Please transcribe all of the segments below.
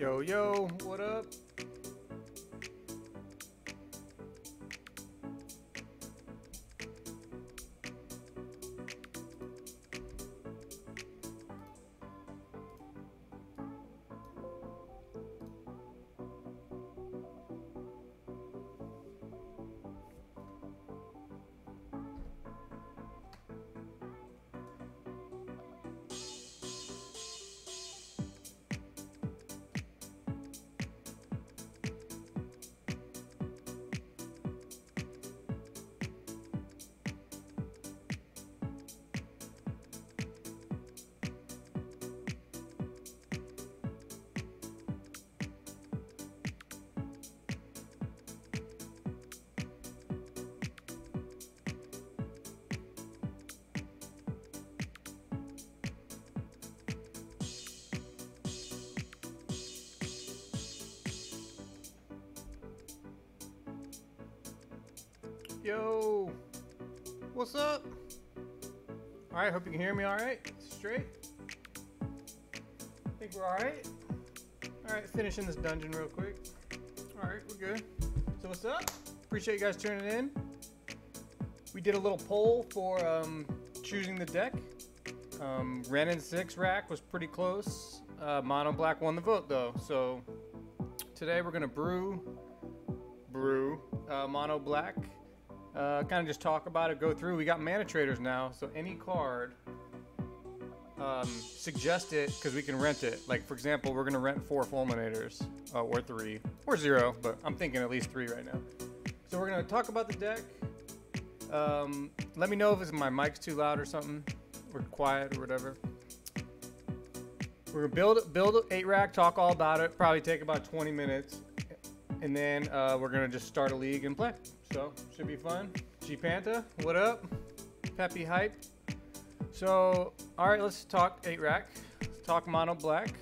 Yo, yo, what up? Yo, what's up? All right, hope you can hear me all right, straight. I think we're all right. All right, finishing this dungeon real quick. All right, we're good. So what's up? Appreciate you guys tuning in. We did a little poll for choosing the deck. Ren and 6 rack was pretty close. Mono Black won the vote though. So today we're gonna brew Mono Black. Kind of just talk about it, go through. We got mana traders now, so any card, suggest it because we can rent it. Like for example, we're gonna rent 4 fulminators, or 3, or 0, but I'm thinking at least 3 right now. So we're gonna talk about the deck. Let me know if my mic's too loud or something, or quiet or whatever. We're gonna build 8 rack, talk all about it. Probably take about 20 minutes, and then we're gonna just start a league and play. So, should be fun. G-Panta, what up? Peppy hype. So, alright, let's talk 8 rack. Let's talk Mono Black.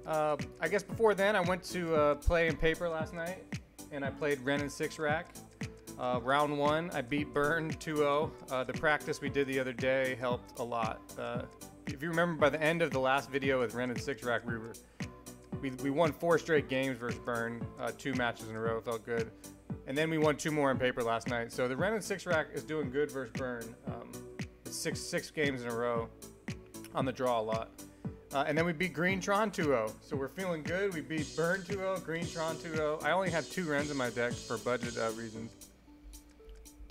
I guess before then, I went to play in paper last night, and I played Ren and 6 rack. Round 1, I beat Burn 2-0. The practice we did the other day helped a lot. If you remember, by the end of the last video with Ren and 6 rack, we won 4 straight games versus Burn, 2 matches in a row. Felt good. And then we won 2 more in paper last night. So the Ren and 6 rack is doing good versus Burn. It's six games in a row on the draw a lot. And then we beat Green Tron 2-0. So we're feeling good. We beat Burn 2-0, Green Tron 2-0. I only have 2 Rens in my deck for budget reasons.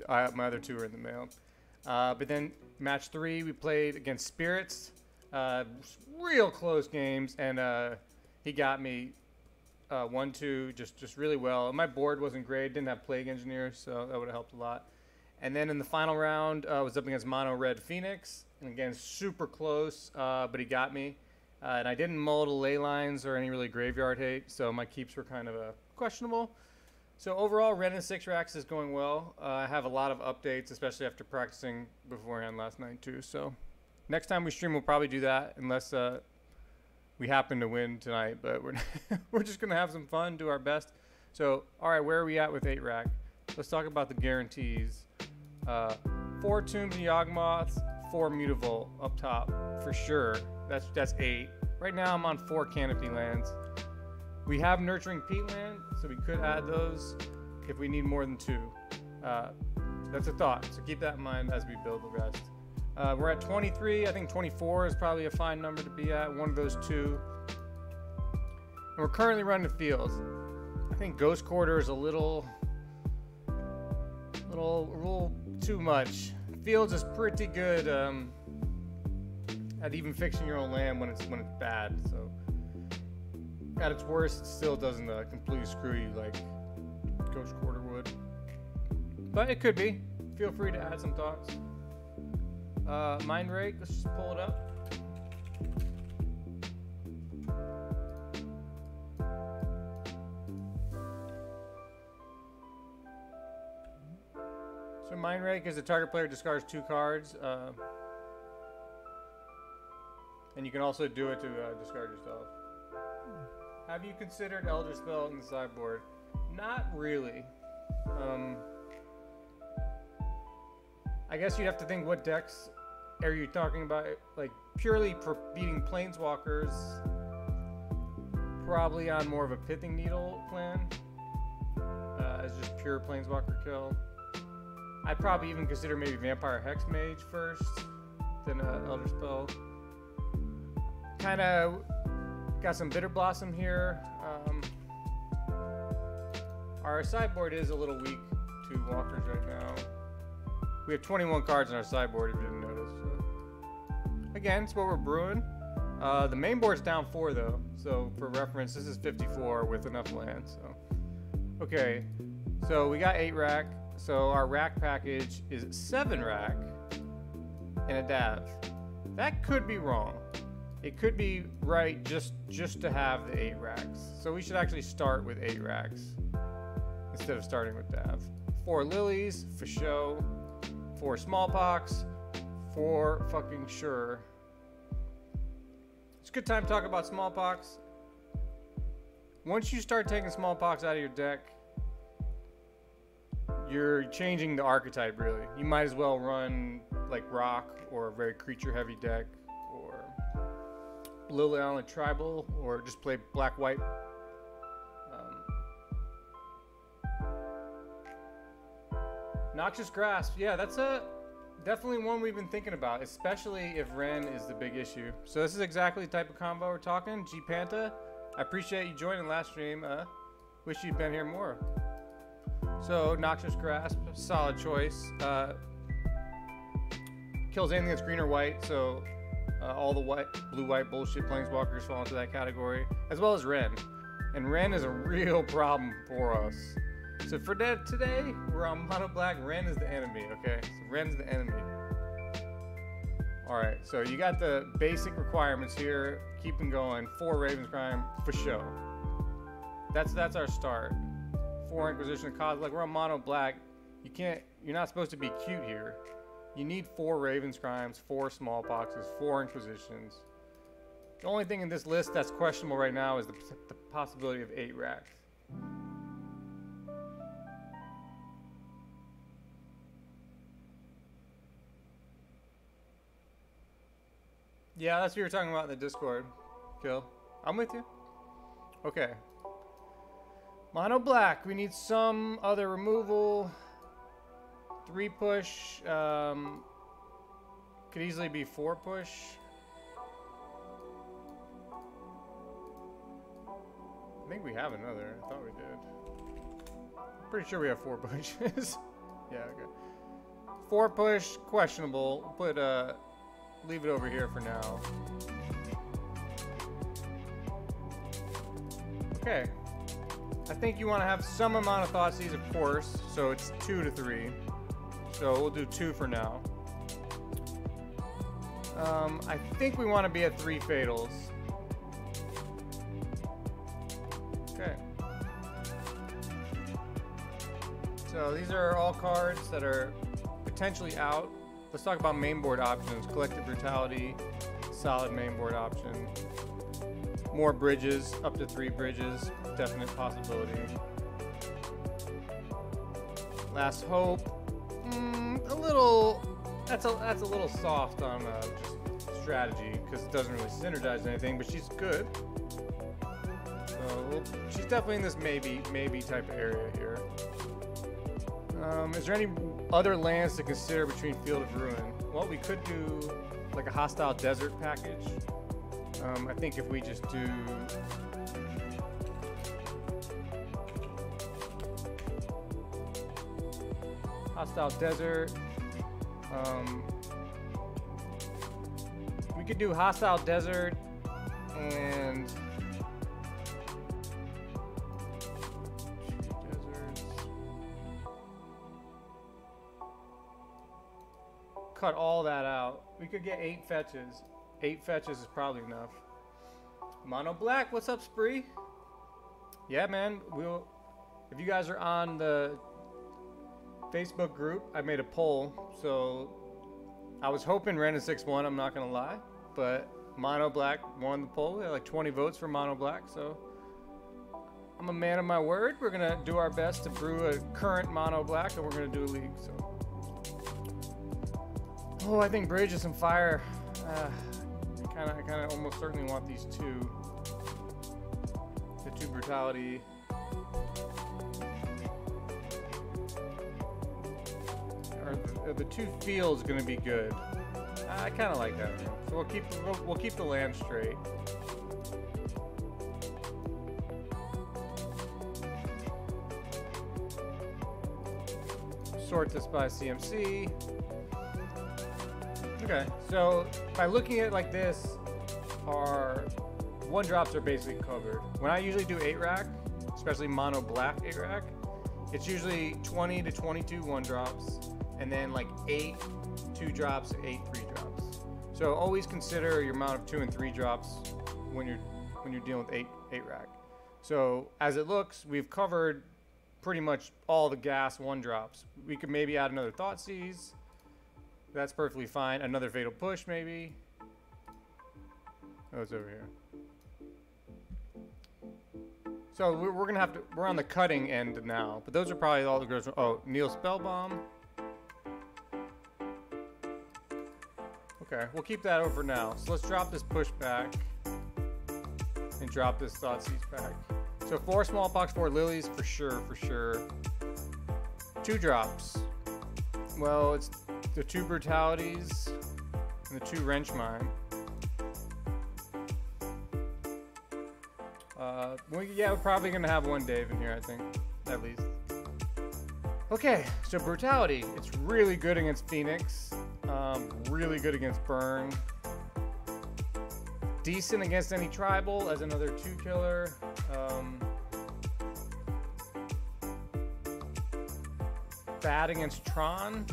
My other 2 are in the mail. But then match 3, we played against Spirits. Real close games. And he got me 1-2, just really well. My board wasn't great, didn't have Plague Engineer, so that would have helped a lot. And then in the final round, I was up against Mono Red Phoenix, and again, super close, but he got me. And I didn't mull to ley lines or any really graveyard hate, so my keeps were kind of questionable. So overall, Ren and 6 racks is going well. I have a lot of updates, especially after practicing beforehand last night too. So next time we stream, we'll probably do that, unless we happen to win tonight, but we're just gonna have some fun, do our best. So, all right, where are we at with 8 rack? Let's talk about the guarantees. 4 Tombs and Yawgmoths, 4 Mutavault up top for sure. That's 8. Right now, I'm on 4 Canopy lands. We have Nurturing Peatland, so we could add those if we need more than 2. That's a thought, so keep that in mind as we build the rest. We're at 23. I think 24 is probably a fine number to be at. One of those 2. And we're currently running fields. I think Ghost Quarter is a little too much. Fields is pretty good at even fixing your own land when it's bad. So at its worst, it still doesn't completely screw you like Ghost Quarter would. But it could be. Feel free to add some thoughts. Mind Rake, let's just pull it up. So Mind Rake is the target player discards 2 cards. And you can also do it to discard yourself. Have you considered Elder Spell in the sideboard? Not really. I guess you'd have to think, what decks are you talking about? Like purely for beating planeswalkers, probably on more of a Pithing Needle plan as just pure Planeswalker kill. I'd probably even consider maybe Vampire Hex Mage first, then Elder Spell. Kind of got some Bitter Blossom here. Our sideboard is a little weak to walkers right now. We have 21 cards in our sideboard, if you didn't notice. So. Again, it's what we're brewing. The main board's down 4 though, so for reference, this is 54 with enough land. So, okay, so we got 8 rack. So our rack package is 7 rack and a Dav. That could be wrong. It could be right just to have the 8 racks. So we should actually start with 8 racks instead of starting with Dav. 4 lilies for show. 4 smallpox. 4 fucking sure. It's a good time to talk about smallpox. Once you start taking smallpox out of your deck, you're changing the archetype, really. You might as well run like rock or a very creature heavy deck, or Lily Island Tribal, or just play black-white. Noxious Grasp, yeah, that's definitely one we've been thinking about, especially if Ren is the big issue. So this is exactly the type of combo we're talking. G Panta, I appreciate you joining last stream. Wish you'd been here more. So Noxious Grasp, solid choice. Kills anything that's green or white, so all the white, blue-white bullshit planeswalkers fall into that category, as well as Ren. And Ren is a real problem for us. So for that today, we're on mono black. Ren is the enemy, okay? So Ren's the enemy. All right, so you got the basic requirements here. Keep them going. 4 Raven's Crime for show. That's our start. 4 Inquisition of Cosmic. Like, we're on mono black. You're not supposed to be cute here. You need 4 Raven's Crimes, 4 Smallpoxes, 4 Inquisitions. The only thing in this list that's questionable right now is the possibility of 8 racks. Yeah, that's what you were talking about in the Discord, Kill. I'm with you. Okay. Mono black, we need some other removal. 3 push, could easily be 4 push. I think we have another, I thought we did. Pretty sure we have 4 pushes. Yeah, okay. 4 push, questionable, but leave it over here for now. Okay. I think you want to have some amount of Thoughtseize, of course, so it's 2 to 3. So we'll do 2 for now. I think we want to be at 3 Fatals. Okay. So these are all cards that are potentially out. Let's talk about mainboard options. Collective Brutality, solid mainboard option. More bridges, up to 3 bridges, definite possibility. Last Hope, a little. That's a little soft on just strategy because it doesn't really synergize anything, but she's good. So she's definitely in this maybe type of area here. Is there any other lands to consider between Field of Ruin? Well, we could do like a Hostile Desert package. I think if we just do Hostile Desert, we could do Hostile Desert and cut all that out. We could get 8 fetches. 8 fetches is probably enough. Mono black, what's up, Spree? Yeah, man. If you guys are on the Facebook group, I made a poll. So I was hoping Ren is 6-1, I'm not gonna lie. But mono black won the poll. We had like 20 votes for mono black, so I'm a man of my word. We're gonna do our best to brew a current mono black, and we're gonna do a league. So, oh, I think Bridge is some fire. I kind of almost certainly want these 2. 2 brutality. Or the 2 feel is going to be good. I kind of like that. So we'll keep the land straight. Sort this by CMC. Okay, so by looking at it like this, our 1-drops are basically covered. When I usually do 8-rack, especially mono black 8-rack, it's usually 20 to 22 1-drops, and then like 8 2-drops, 8 3-drops. So always consider your amount of 2 and 3 drops when you're dealing with 8-rack. So as it looks, we've covered pretty much all the gas 1-drops. We could maybe add another Thoughtseize. That's perfectly fine. Another Fatal Push maybe. Oh, it's over here. So we're gonna have to. We're on the cutting end now, but those are probably all the girls. Oh, Neil Spellbomb. Okay, we'll keep that over now. So let's drop this push back and drop this Thoughtseize back. So 4 Smallpox, 4 Lilies for sure, for sure. 2 drops. Well, it's the 2 Brutalities and the 2 Wrench Mine. Yeah, we're probably gonna have 1 Dave in here, I think, at least. Okay, so Brutality. It's really good against Phoenix. Really good against Burn. Decent against any tribal as another 2 killer. Bad against Tron.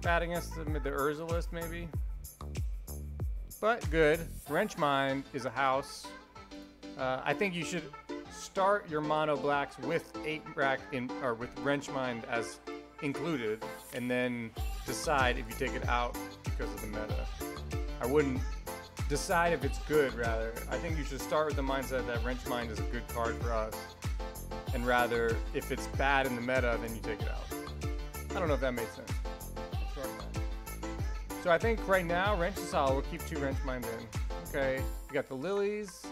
Bad against the Urza list, maybe. But good. Wrench Mind is a house. I think you should start your mono blacks with 8-rack or with Wrench Mind as included, and then decide if you take it out because of the meta. I wouldn't decide if it's good, rather. I think you should start with the mindset that Wrench Mind is a good card for us, and rather, if it's bad in the meta, then you take it out. I don't know if that makes sense. So I think right now, Wrench is solid. We'll keep 2 Wrench Minds in. Okay, we got the Lilies.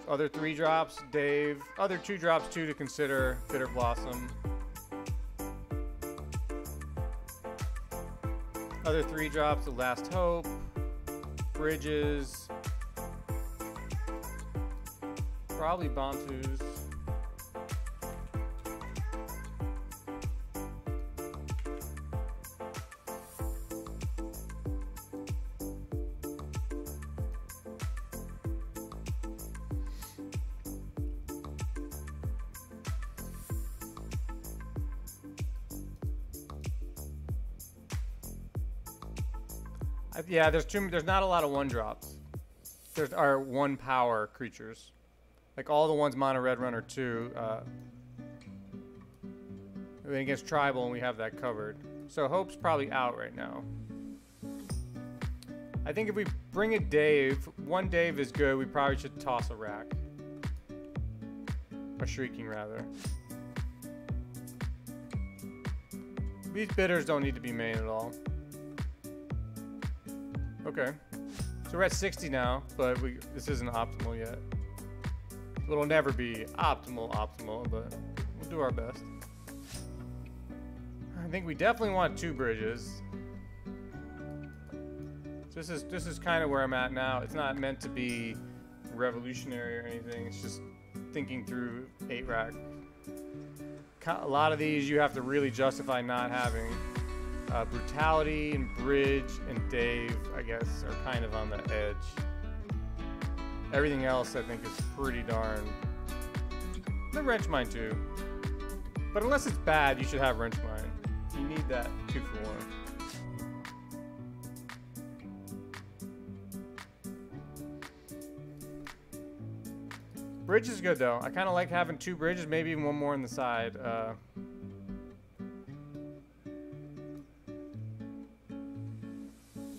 Other 3 drops, Dave. Other 2 drops too to consider, Bitter Blossom. Other 3 drops, The Last Hope, Bridges, probably Bantus. Yeah, there's not a lot of 1-drops. There's our 1 power creatures. Like all the ones mono red run are 2. Against tribal, and we have that covered. So Hope's probably out right now. I think if we bring a Dave, 1 Dave is good. We probably should toss a rack. A Shrieking, rather. These bitters don't need to be main at all. Okay, so we're at 60 now, but this isn't optimal yet. It'll never be optimal, but we'll do our best. I think we definitely want 2 bridges. This is kind of where I'm at now. It's not meant to be revolutionary or anything. It's just thinking through 8-rack. A lot of these you have to really justify not having. Brutality and Bridge and Dave, I guess, are kind of on the edge. Everything else, I think, is pretty darn. The Wrench Mine too. But unless it's bad, you should have Wrench Mine. You need that 2 for 1. Bridge is good though. I kind of like having 2 bridges, maybe even 1 more on the side.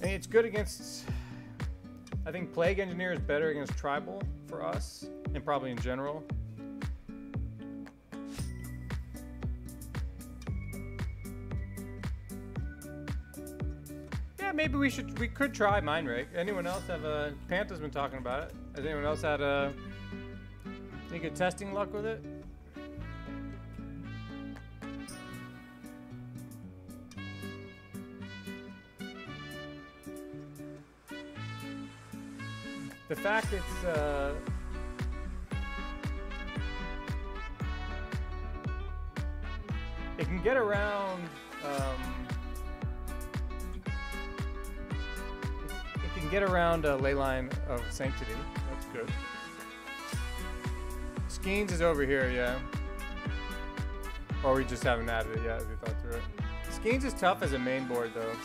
It's good against, I think Plague Engineer is better against Tribal for us, and probably in general. maybe we could try Mind Rake. Anyone else have Panta's been talking about it. Has anyone else had any good testing luck with it? The fact it's it can get around it can get around Leyline of Sanctity. That's good. Skeins is over here, yeah. Or we just haven't added it yet as we thought through it. Skeins is tough as a main board though.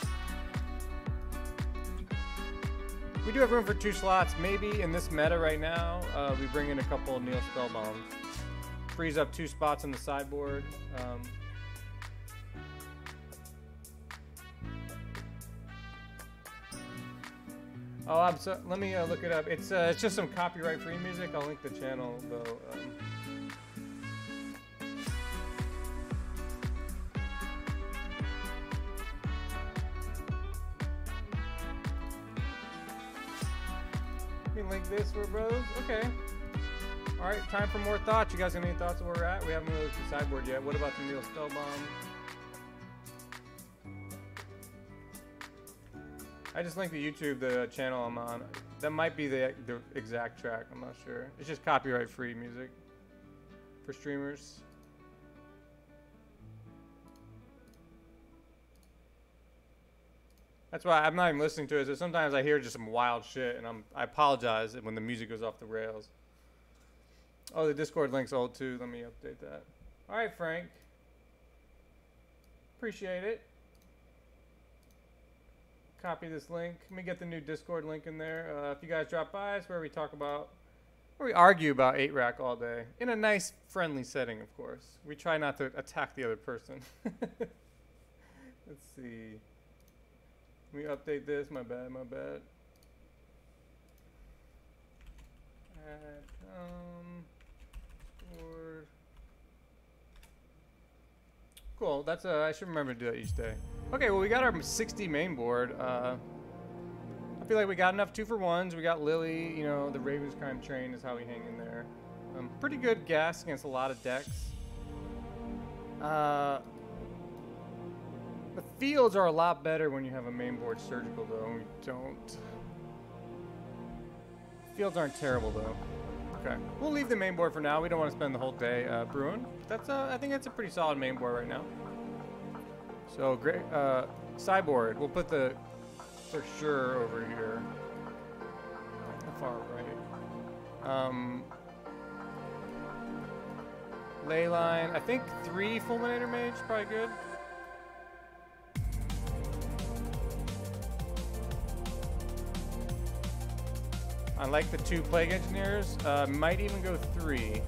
We do have room for 2 slots. Maybe in this meta right now, we bring in a couple of Neil Spellbombs. Frees up 2 spots on the sideboard. Let me look it up. It's just some copyright-free music. I'll link the channel though. Link this for bros. Okay. All right, time for more thoughts. You guys got any thoughts on where we're at? We haven't really looked at the sideboard yet. What about the Neil Spellbomb? I just linked the YouTube, the channel I'm on. That might be the exact track. I'm not sure. It's just copyright-free music for streamers. That's why I'm not even listening to it. So sometimes I hear just some wild shit, and I apologize when the music goes off the rails. Oh, the Discord link's old too. Let me update that. All right, Frank. Appreciate it. Copy this link. Let me get the new Discord link in there. If you guys drop by, it's where we talk about, where we argue about 8-rack all day in a nice, friendly setting, of course. We try not to attack the other person. Let's see. Let me update this. My bad, my bad. Add, board. Cool. That's I should remember to do that each day. Okay, well we got our 60 main board. I feel like we got enough 2-for-1s. We got Lily. You know, the Raven's Crime Train is how we hang in there. Pretty good gas against a lot of decks. The fields are a lot better when you have a main board surgical, though. We don't. Fields aren't terrible, though. Okay, we'll leave the main board for now. We don't want to spend the whole day brewing. That's I think that's a pretty solid main board right now. So great sideboard. We'll put the for sure over here. How far right? Leyline. I think 3 Fulminator Mage probably good. I like the 2 Plague Engineers. Might even go 3.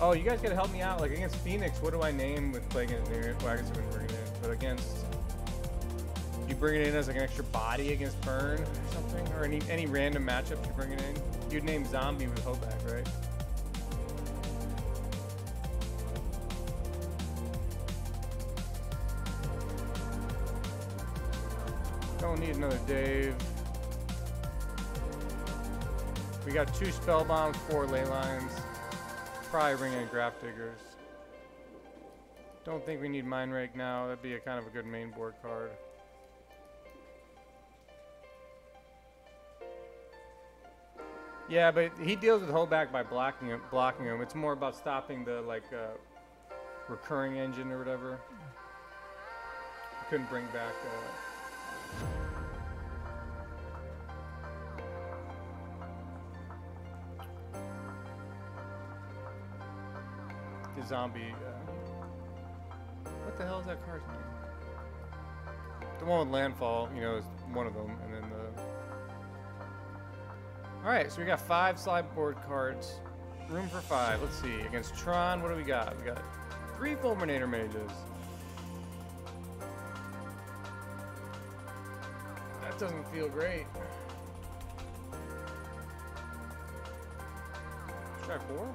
Oh, you guys gotta help me out. Like against Phoenix, what do I name with Plague Engineer? Well, I guess I wouldn't bring it in. But against, you bring it in as like an extra body against Burn or something, or any random matchup you bring it in. You'd name Zombie with Hogaak, right? Don't need another Dave. We got 2 Spellbombs, 4 Leylines. Probably bring in Graph Diggers. Don't think we need Mind Rake now. That'd be a kind of a good main board card. Yeah, but he deals with Hogaak by blocking him. It's more about stopping the recurring engine or whatever. Couldn't bring back. The zombie. What the hell is that card's name? The one with landfall, you know, is one of them, and then the. All right, so we got 5 sideboard cards. Room for 5. Let's see. Against Tron, what do we got? We got 3 Fulminator Mages. That doesn't feel great. Try 4?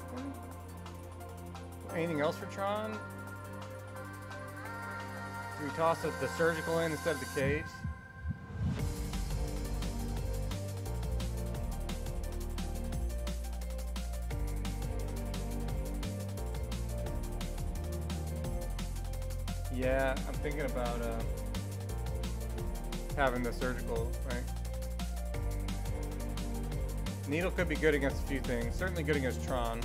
Anything else for Tron? we toss the surgical in instead of the cage? Yeah, I'm thinking about having the surgical, right? Needle could be good against a few things. Certainly good against Tron.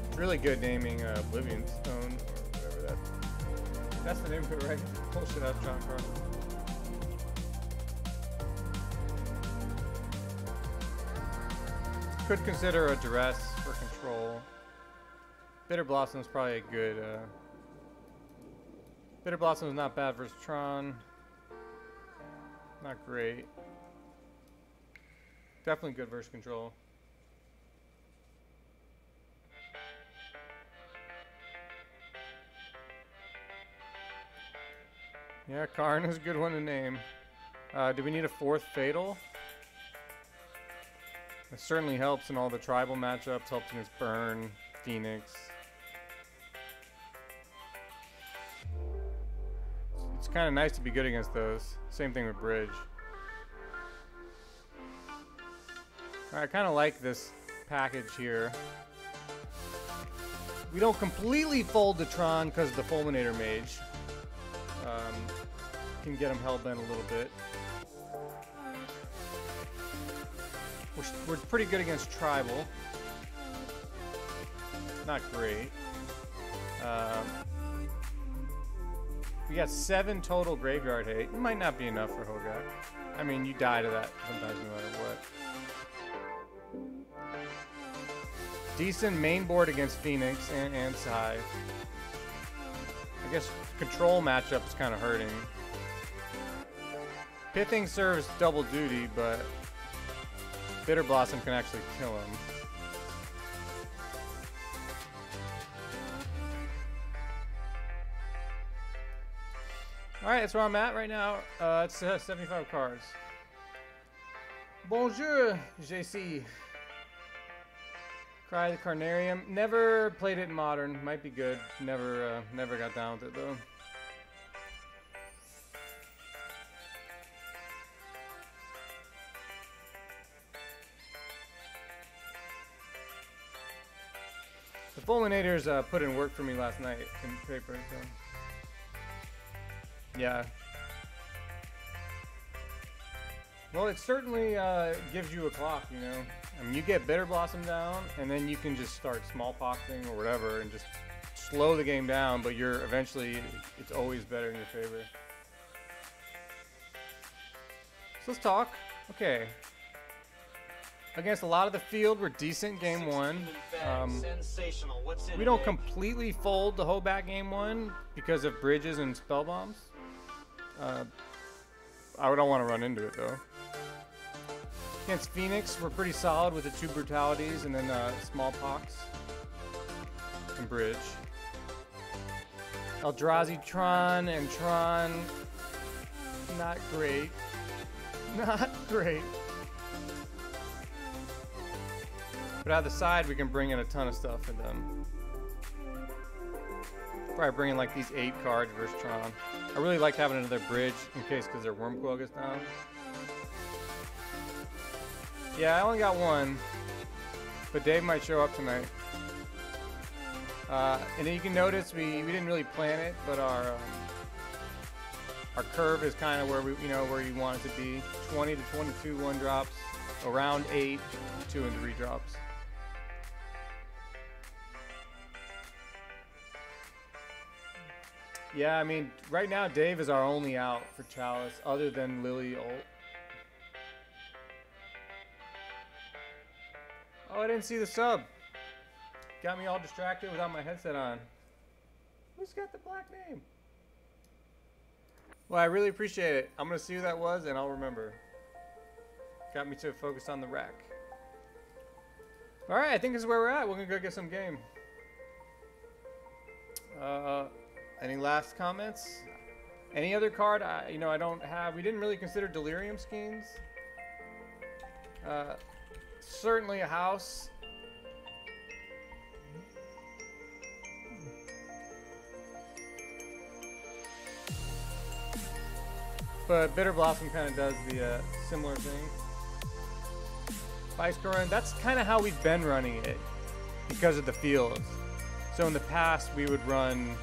It's really good naming Oblivion Stone or whatever that's the name of it, right? Bullshit out Tron card. Could consider a duress for control. Bitter Blossom is probably a good. Bitter Blossom is not bad versus Tron. Not great. Definitely good versus control. Yeah, Karn is a good one to name. Do we need a fourth Fatal? It certainly helps in all the tribal matchups, helps against Burn, Phoenix. It's kind of nice to be good against those. Same thing with Bridge. Alright, I kind of like this package here. We don't completely fold the Tron because of the Fulminator Mage. Can get him hellbent a little bit. We're pretty good against tribal. Not great. We got 7 total graveyard hate. It might not be enough for Hogaak. I mean, you die to that sometimes no matter what. Decent main board against Phoenix and Scythe. I guess control matchup's kind of hurting. Pithing serves double duty, but Bitter Blossom can actually kill him. Alright, that's where I'm at right now. It's 75 cards. Bonjour, JC. Cry the Carnarium. Never played it in Modern. Might be good. Never got down with it though. The Fulminators put in work for me last night in paper. So. Yeah. Well, it certainly gives you a clock, you know. I mean, you get Bitter Blossom down, and then you can just start smallpoxing or whatever, and just slow the game down. But you're eventually, it's always better in your favor. So let's talk. Okay. Against a lot of the field, we're decent game one. We don't completely fold the Hogaak game one because of bridges and spell bombs. I don't want to run into it though. Against Phoenix, we're pretty solid with the 2 brutalities and then smallpox and bridge. Eldrazi Tron and Tron, not great. Not great. But out of the side, we can bring in a ton of stuff and probably bring in like these 8 cards versus Tron. I really like having another bridge in case because their Wormcoil gets down. Yeah, I only got 1, but Dave might show up tonight. And then you can notice we didn't really plan it, but our curve is kind of where where you want it to be. 20 to 22 1-drops, around 8 2 and 3 drops. Yeah, I mean, right now Dave is our only out for Chalice, other than Lily ult. Oh, I didn't see the sub. Got me all distracted without my headset on. Who's got the black name? Well, I really appreciate it. I'm going to see who that was, and I'll remember. Got me to focus on the rack. Alright, I think this is where we're at. We're going to go get some game. Any last comments? Any other card? I don't have. We didn't really consider Delirium Schemes. certainly a house. But Bitter Blossom kind of does the similar thing. Vice Run, that's kind of how we've been running it because of the fields. So in the past, we would run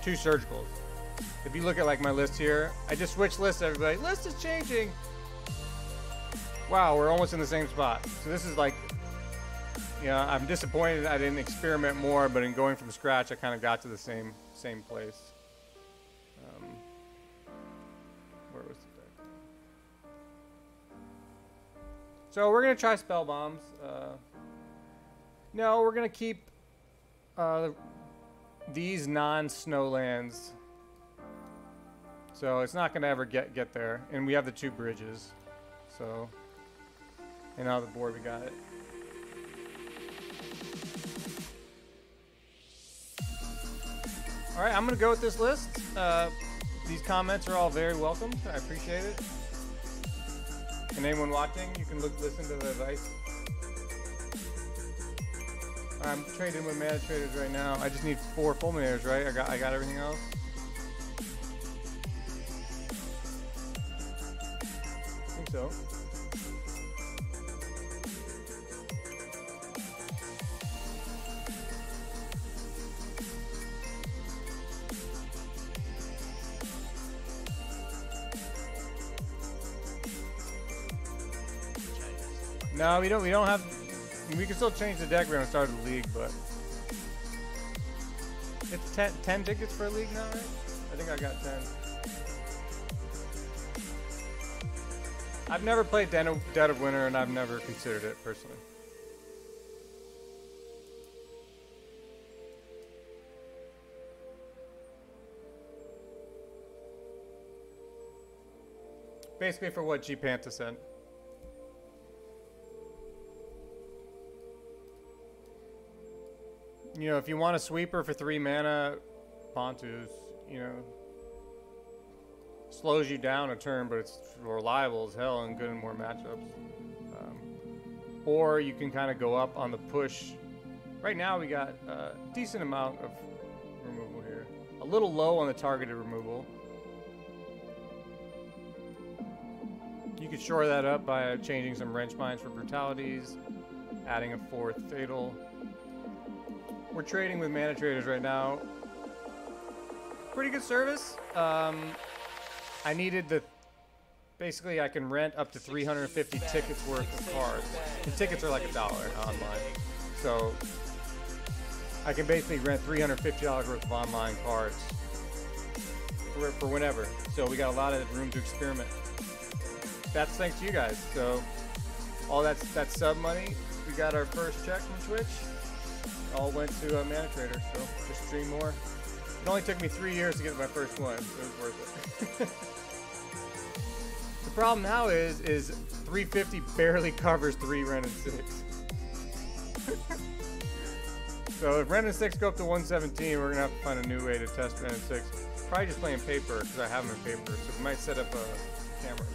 2 surgicals. If you look at like my list here, I just switched lists, everybody. List is changing. Wow, we're almost in the same spot. So this is like, you know, I'm disappointed I didn't experiment more, but in going from scratch, I kind of got to the same place. Where was the deck? So we're gonna try spell bombs. No, we're gonna keep these non-snow lands. So it's not gonna ever get there, and we have the 2 bridges. So, and on the board we got it. All right, I'm gonna go with this list. These comments are all very welcome. I appreciate it. And anyone watching, you can listen to the advice. I'm trading with mana traders right now. I just need 4 fulminators, right? I got everything else. I think so. No, we don't have. We can still change the deck. We haven't started the league, but it's 10 tickets for a league now, right? I think I got 10. I've never played Dead of Winter, and I've never considered it personally. Basically, for what G Pantha said. You know, if you want a sweeper for 3 mana, Pontus, you know, slows you down a turn, but it's reliable as hell and good in more matchups. Or you can kind of go up on the push. Right now we got a decent amount of removal here. A little low on the targeted removal. You could shore that up by changing some wrench mines for brutalities, adding a 4th fatal. We're trading with mana traders right now. Pretty good service. I needed the... Basically, I can rent up to 350 tickets worth of cards. The tickets are like $1 online. So, I can basically rent $350 worth of online cards for whenever. So, we got a lot of room to experiment. That's thanks to you guys. So, all that sub money, we got our first check from Twitch. All went to a mana trader, so just stream more. It only took me 3 years to get my first one, so it was worth it. The problem now is 350 barely covers 3 Ren and 6. So if Ren and 6 go up to 117, we're gonna have to find a new way to test Ren and 6. Probably just playing paper, because I have them in paper, so we might set up a camera.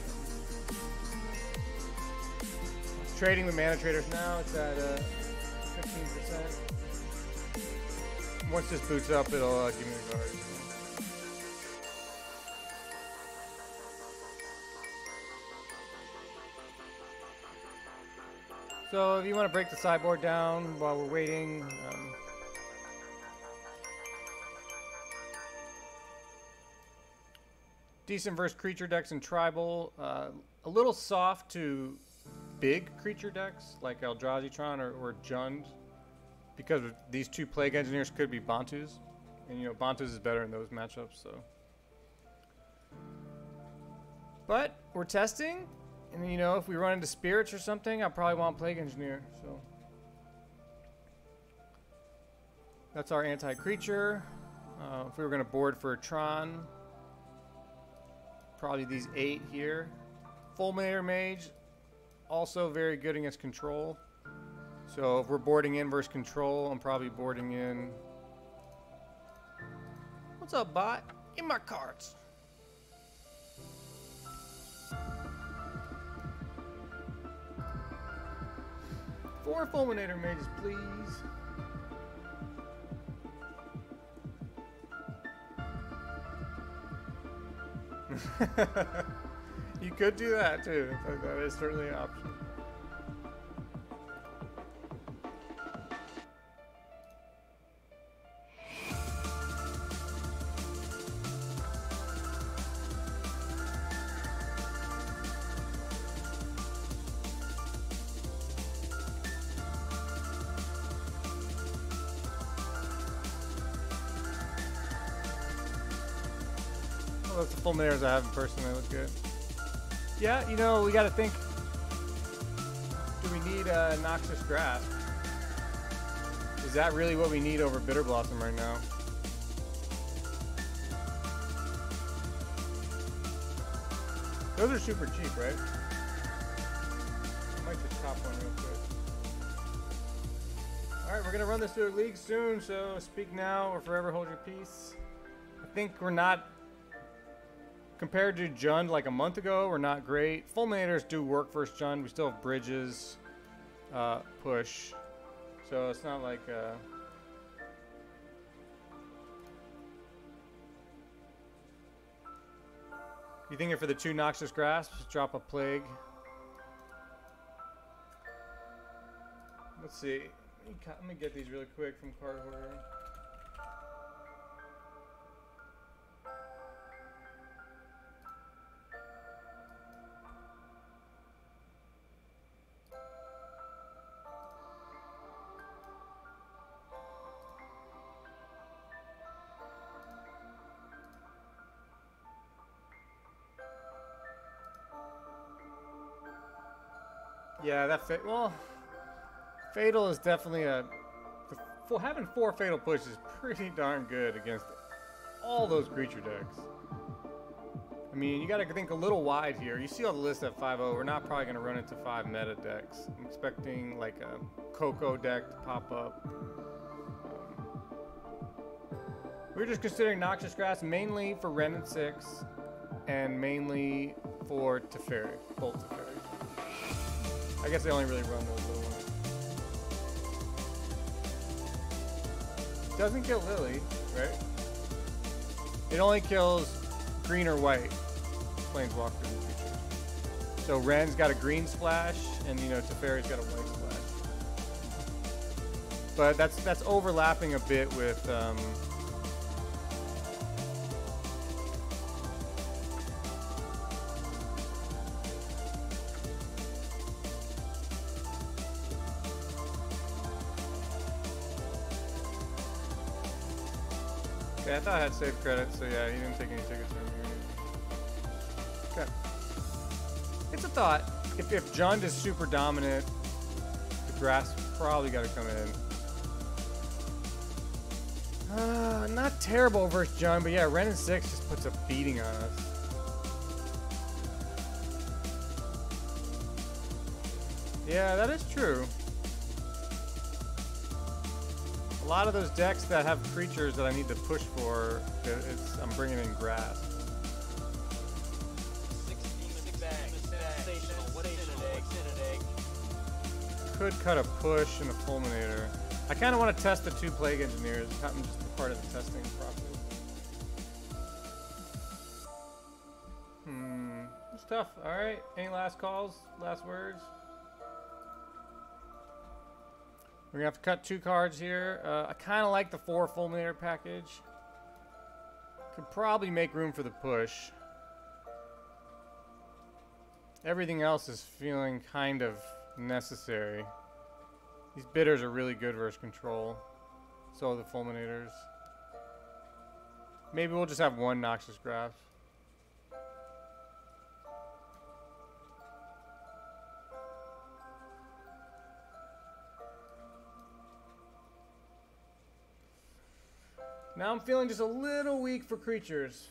Trading with mana traders now, it's at 15%. Once this boots up, it'll give me the card. So if you want to break the sideboard down while we're waiting, decent versus creature decks and tribal, a little soft to big creature decks like Eldrazi Tron or Jund. Because these 2 Plague Engineers could be Bantus. And, you know, Bantus is better in those matchups, so. But we're testing. And, you know, if we run into Spirits or something, I probably want Plague Engineer, so. That's our anti-creature. If we were going to board for a Tron, probably these 8 here. Fulminator Mage, also very good against control. So if we're boarding in versus control, I'm probably boarding in. What's up, bot? In my cards. 4 Fulminator mages, please. You could do that too. That is certainly an option. That's the Fulminators I have in person. They look good. Yeah, you know, we got to think. Do we need Noxious Grasp? Is that really what we need over Bitter Blossom right now? Those are super cheap, right? I might just top one real quick. Alright, we're going to run this through a league soon, so speak now or forever hold your peace. I think we're not... Compared to Jund like a month ago, we're not great. Fulminators do work versus Jund. We still have bridges, push. So it's not like... You thinking for the 2 Noxious Grasps, drop a Plague. Let's see. Let me get these really quick from Card Hoarder. Yeah, that well, Fatal is definitely having 4 Fatal Push is pretty darn good against all those creature decks. I mean, you got to think a little wide here. You see all the lists at 5-0. We're not probably going to run into 5 meta decks. I'm expecting like a Coco deck to pop up. We're just considering Noxious Grass mainly for Ren and 6 and mainly for Teferi, Bolt Teferi. I guess they only really run those little ones. Doesn't kill Lily, right? It only kills green or white planeswalkers and creatures. So Ren's got a green splash, and you know Teferi's got a white splash. But that's overlapping a bit with yeah, I thought I had save credit, so yeah, he didn't take any tickets from here. Okay. It's a thought. If Jund is super dominant, the grass probably got to come in. Not terrible versus Jund, but yeah, Ren and 6 just puts a beating on us. Yeah, that is true. A lot of those decks that have creatures that I need to push for, I'm bringing in grass. Could cut a push and a Fulminator. I kind of want to test the 2 Plague Engineers. I'm just a part of the testing process. It's tough. All right. Any last calls? Last words? We're gonna have to cut 2 cards here. I kind of like the 4 Fulminator package. Could probably make room for the push. Everything else is feeling kind of necessary. These bidders are really good versus control. So are the Fulminators. Maybe we'll just have 1 Noxious Grasp. Now I'm feeling just a little weak for creatures.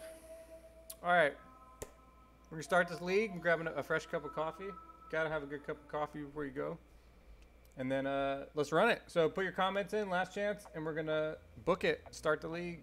Alright. We're going to start this league. I'm grabbing a fresh cup of coffee. Gotta have a good cup of coffee before you go. And then let's run it. So put your comments in, last chance, and we're going to book it. Start the league.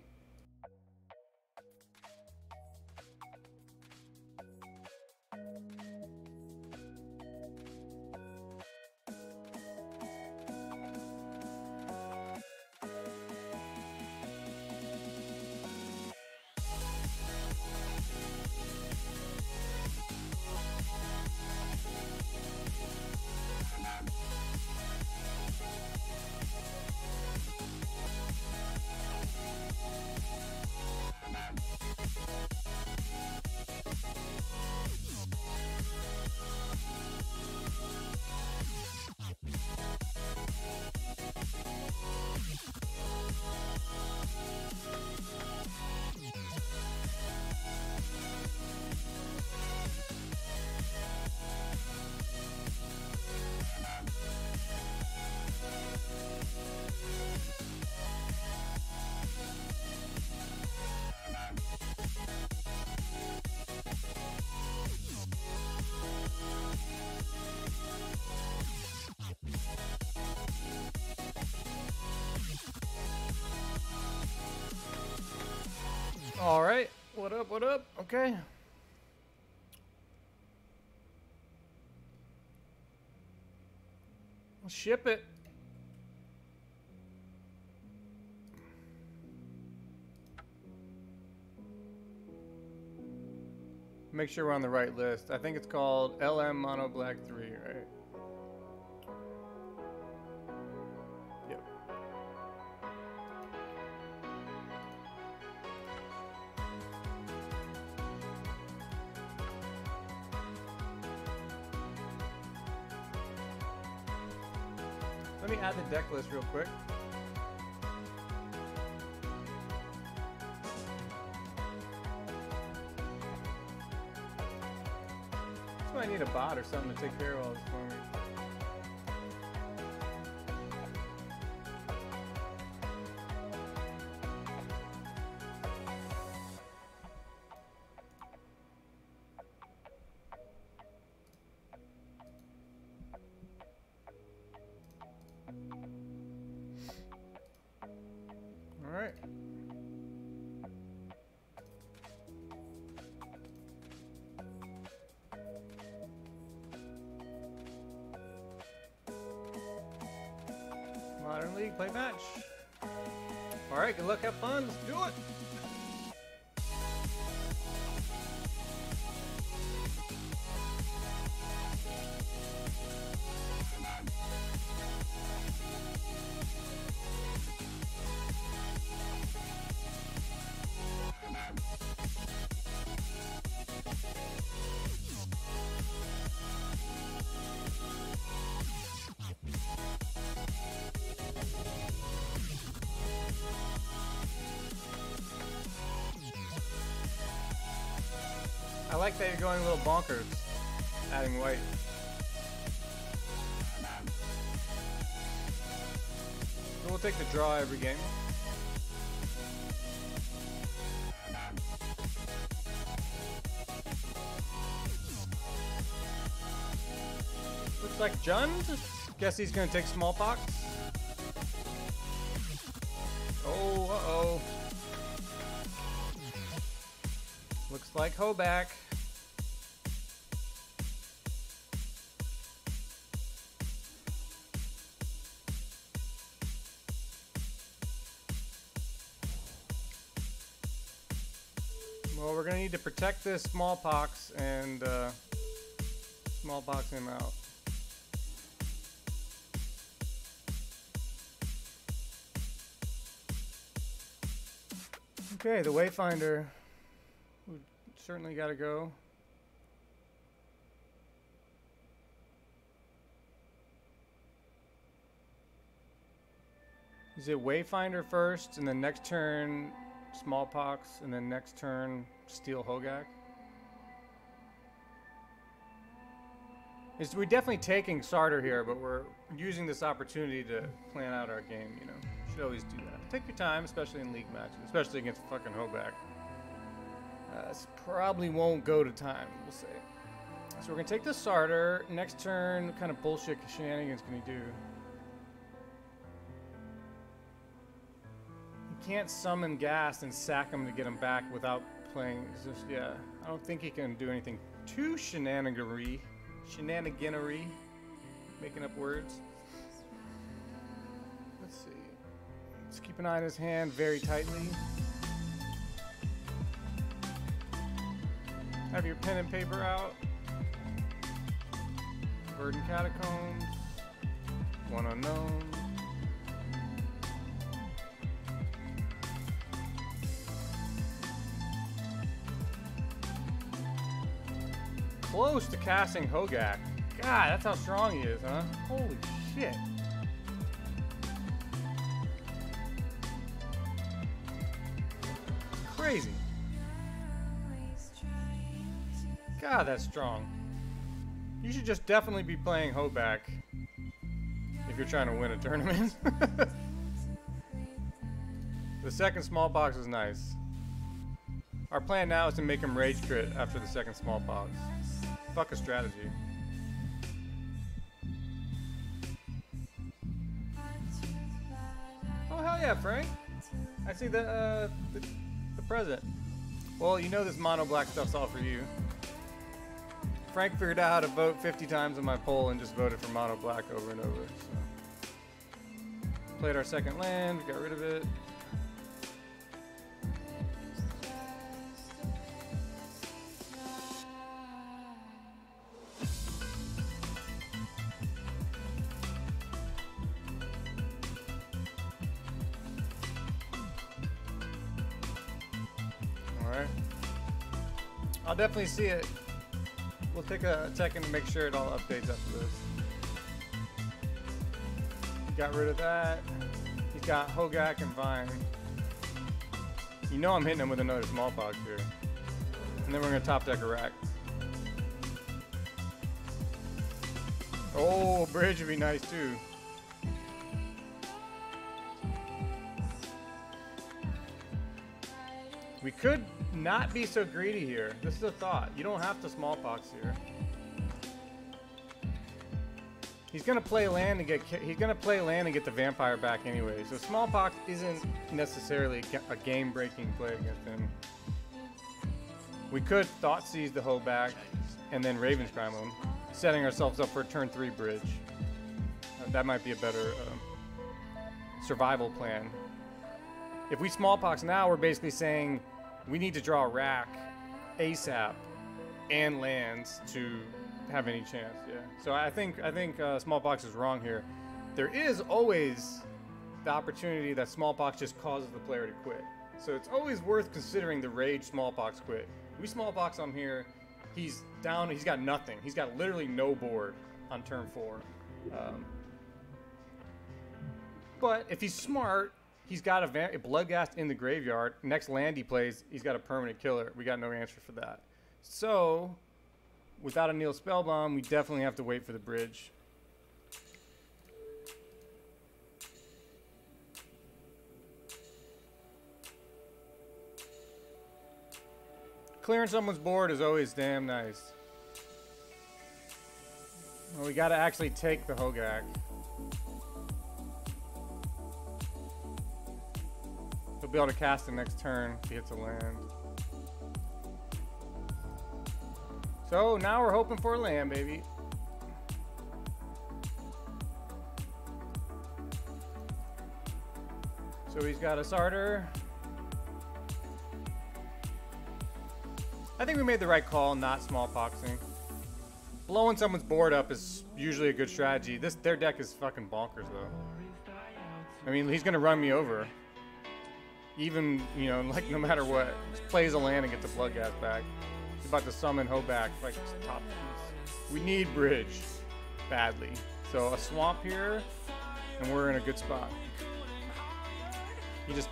up? What up? Okay. We'll ship it. Make sure we're on the right list. I think it's called LM Mono Black 3, right? Yep. Let me add the deck list real quick. I need a bot or something to take care of all this for me. All right. Modern League, play match. All right, good luck, have fun, let's do it. I like that you're going a little bonkers, adding white. So we'll take the draw every game. Looks like Jund. Guess he's gonna take smallpox. Oh, uh-oh. Looks like Hogaak. Well, we're gonna need to protect this smallpox and smallpox him out. Okay, the Wayfinder. We certainly gotta go. Is it Wayfinder first, and then next turn smallpox, and then next turn steal Hogaak? We're definitely taking Sarter here, but we're using this opportunity to plan out our game, you know. Should always do that. Take your time, especially in league matches, especially against fucking Hogaak. This probably won't go to time, we'll say. So we're gonna take the Sarter. Next turn, what kind of bullshit shenanigans can he do? He can't summon Ghast and sack him to get him back without playing. Just, yeah, I don't think he can do anything too shenaniganery, making up words. Let's see. Let's keep an eye on his hand very tightly. Have your pen and paper out. Verdant Catacombs. One unknown. Close to casting Hogaak. God, that's how strong he is, huh? Holy shit. Crazy. God, that's strong. You should just definitely be playing Hogaak if you're trying to win a tournament. The second smallpox is nice. Our plan now is to make him rage crit after the second smallpox. Fuck a strategy. Oh hell yeah, Frank! I see the present. Well, you know this mono black stuff's all for you. Frank figured out how to vote 50 times on my poll and just voted for mono black over and over. So. Played our second land, got rid of it. Alright. I'll definitely see it. We'll take a second to make sure it all updates after this. Got rid of that. He's got Hogaak and Vine. You know I'm hitting him with another smallpox here. And then we're gonna top deck a rack. Oh, bridge would be nice too. We could not be so greedy here. This is a thought. You don't have to smallpox here. He's gonna play land and get the vampire back anyway. So smallpox isn't necessarily a game-breaking play against him. We could thought seize the Hogaak and then Raven's Crime him, setting ourselves up for a turn 3 bridge. That might be a better survival plan. If we smallpox now, we're basically saying we need to draw a rack ASAP and lands to have any chance. Yeah. So I think smallpox is wrong here. There is always the opportunity that smallpox just causes the player to quit. So it's always worth considering the rage smallpox quit. We smallpox on here. He's down. He's got nothing. He's got literally no board on turn 4. But if he's smart, he's got a Bloodghast in the graveyard. Next land he plays, he's got a permanent killer. We got no answer for that. So, without a Neil Spellbomb, we definitely have to wait for the bridge. Clearing someone's board is always damn nice. Well, we gotta actually take the Hogaak. He'll be able to cast it next turn if he hits a land. So now we're hoping for a land, baby. So he's got a Sarter. I think we made the right call not smallpoxing. Blowing someone's board up is usually a good strategy. Their deck is fucking bonkers though. I mean, he's gonna run me over. Even, you know, like no matter what. Just plays a land and gets a Bloodghast back. He's about to summon Hogaak, like top piece. We need bridge badly. So a swamp here, and we're in a good spot.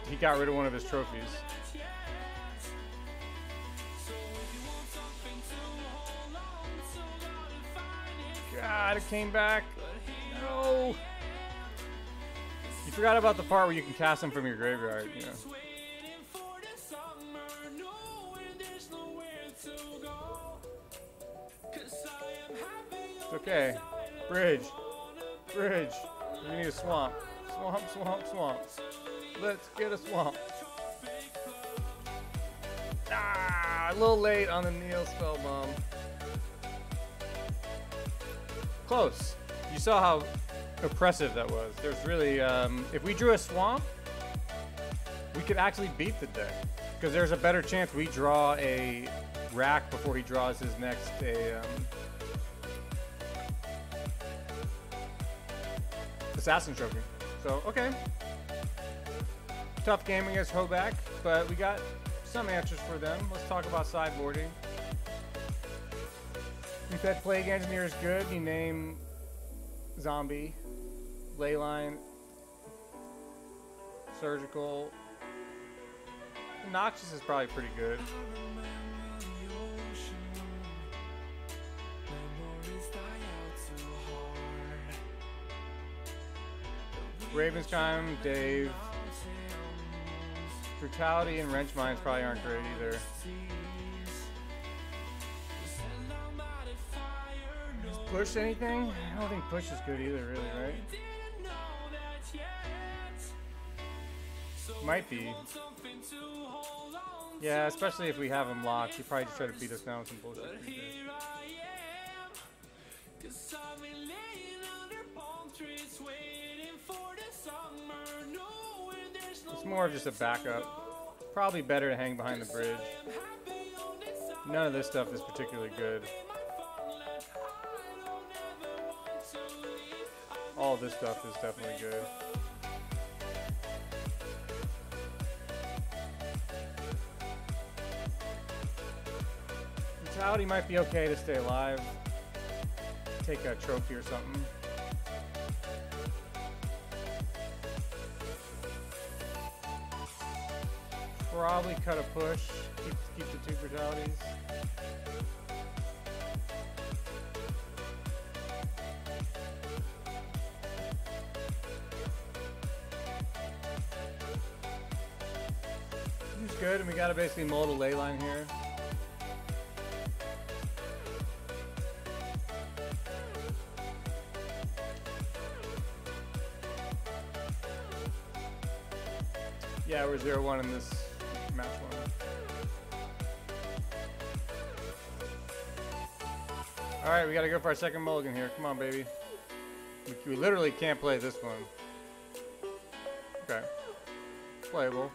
He got rid of one of his trophies. God, it came back. No. You forgot about the part where you can cast them from your graveyard, you know. It's okay. Bridge. Bridge. We need a swamp. Swamp, swamp, swamp. Let's get a swamp. Ah, a little late on the Neil Spellbomb. Close. You saw how oppressive that was. There's really, if we drew a swamp, we could actually beat the deck. Because there's a better chance we draw a rack before he draws his next, Assassin Trophy. So, okay. Tough game against Hogaak, but we got some answers for them. Let's talk about sideboarding. You said Plague Engineer is good. You name Zombie, Leyline, Surgical. Noxious is probably pretty good. Raven's Crime, Dave. Brutality and Wrench Mines probably aren't great either. Push anything? I don't think push is good either, really, right? Might be. Yeah, especially if we have him locked. He probably just try to beat us down with some bullshit. It's more of just a backup. Probably better to hang behind the bridge. None of this stuff is particularly good. All this stuff is definitely good. Brutality might be okay to stay alive. Take a trophy or something. Probably cut a push. Keep the 2 brutalities. He's good, and we gotta basically mold a ley line here. Yeah, we're 0-1 in this match one. Alright, we gotta go for our second mulligan here. Come on, baby. We literally can't play this one. Okay. Playable.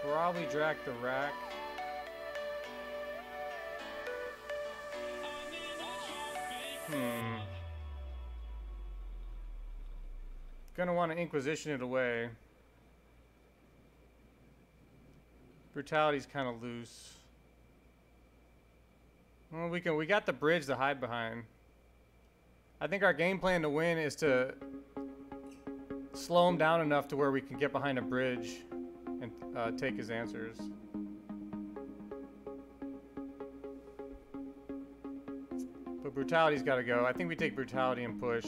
Probably drag the rack. Gonna want to Inquisition it away. Brutality's kind of loose. Well, we got the bridge to hide behind. I think our game plan to win is to slow him down enough to where we can get behind a bridge and take his answers. But Brutality's got to go. I think we take Brutality and push.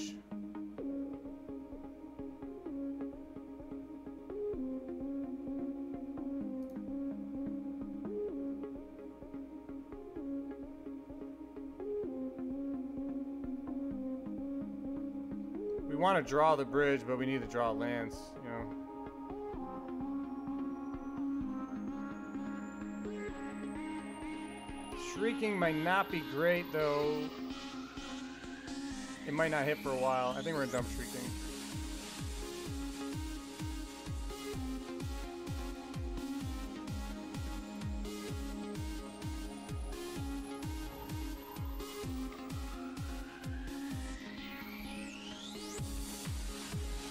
We want to draw the bridge, but we need to draw lands, you know. Shrieking might not be great, though. It might not hit for a while. I think we're gonna dump Shrieking.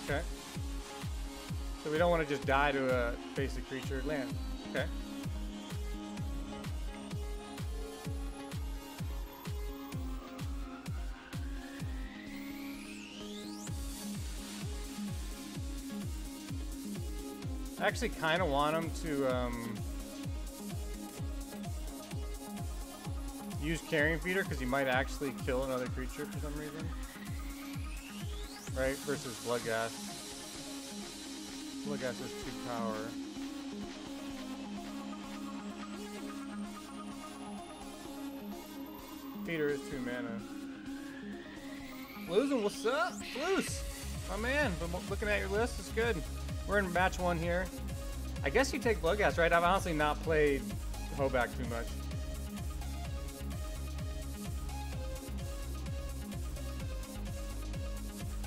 Okay. So we don't want to just die to a basic creature land. Okay. I actually kind of want him to use Carrion Feeder because he might actually kill another creature for some reason. Right? Versus Bloodghast. Bloodghast has 2 power. Feeder is 2 mana. Losing, what's up? Loose! My man, been looking at your list, it's good. We're in match 1 here. I guess you take Bloodghast, right? I've honestly not played Hogaak too much.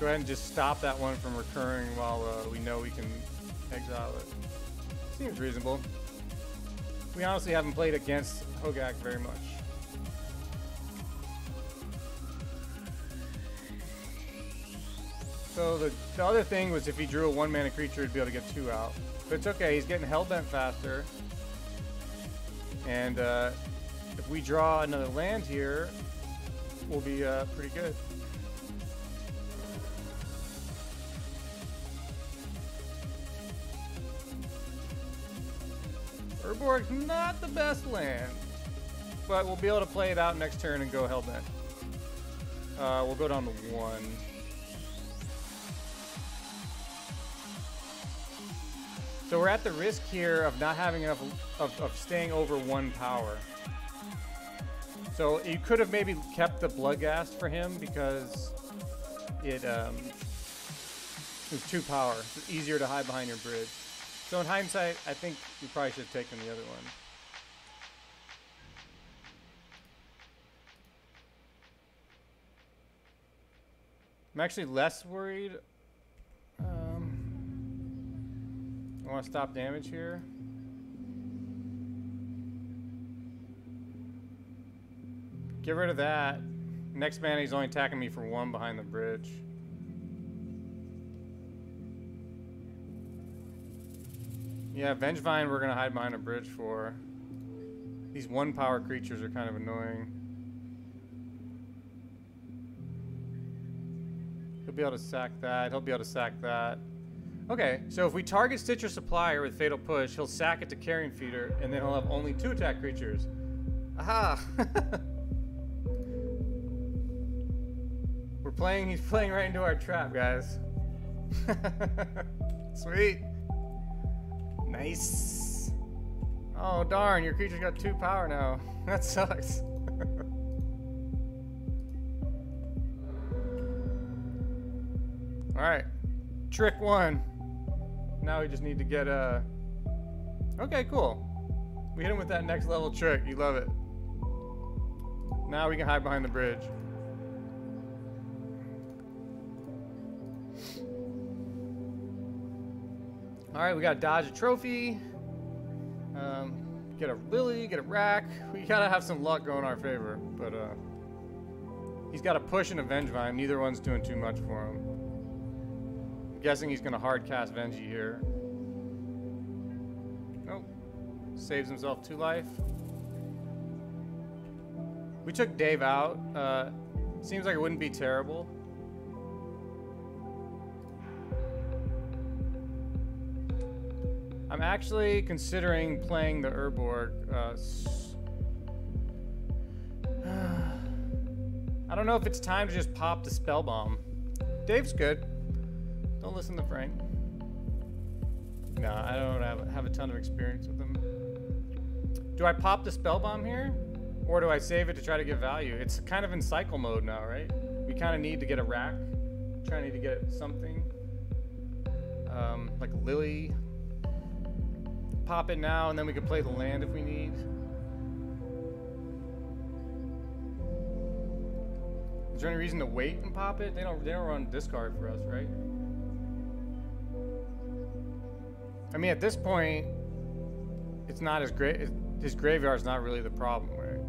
Go ahead and just stop that one from recurring while we know we can exile it. Seems reasonable. We honestly haven't played against Hogaak very much. So the other thing was if he drew a 1-mana creature, he'd be able to get 2 out. But it's okay, he's getting Hellbent faster. And if we draw another land here, we'll be pretty good. Urborg's not the best land, but we'll be able to play it out next turn and go Hellbent. We'll go down to 1. So we're at the risk here of not having enough of staying over 1 power. So you could have maybe kept the Bloodghast for him because it was 2 power. It's easier to hide behind your bridge. So in hindsight, I think you probably should have taken the other one. I'm actually less worried. I want to stop damage here. Get rid of that. Next mana, he's only attacking me for 1 behind the bridge. Yeah, Vengevine we're going to hide behind a bridge for. These 1-power creatures are kind of annoying. He'll be able to sack that. He'll be able to sack that. Okay, so if we target Stitcher Supplier with Fatal Push, he'll sack it to Carrion Feeder, and then he'll have only 2 attack creatures. Aha! He's playing right into our trap, guys. Sweet. Nice. Oh, darn, your creature's got 2 power now. That sucks. Alright. Trick 1. Now we just need to get okay, cool. We hit him with that next level trick. You love it. Now we can hide behind the bridge. Alright, we gotta dodge a trophy. Get a Lily, get a Rack. We gotta have some luck go in our favor. But he's got a push and a Vengevine. Neither one's doing too much for him. I'm guessing he's gonna hard cast Vengie here. Nope. Saves himself 2 life. We took Dave out. Seems like it wouldn't be terrible. I'm actually considering playing the Urborg. I don't know if it's time to just pop the Spell Bomb. Dave's good. Don't listen to Frank. No, I don't have a ton of experience with him. Do I pop the Spell Bomb here? Or do I save it to try to get value? It's kind of in cycle mode now, right? We kind of need to get a Rack. Trying to get something. Like Lily. Pop it now, and then we can play the land if we need. Is there any reason to wait and pop it? They don't run discard for us, right? I mean, at this point, it's not as great. His graveyard's not really the problem, right?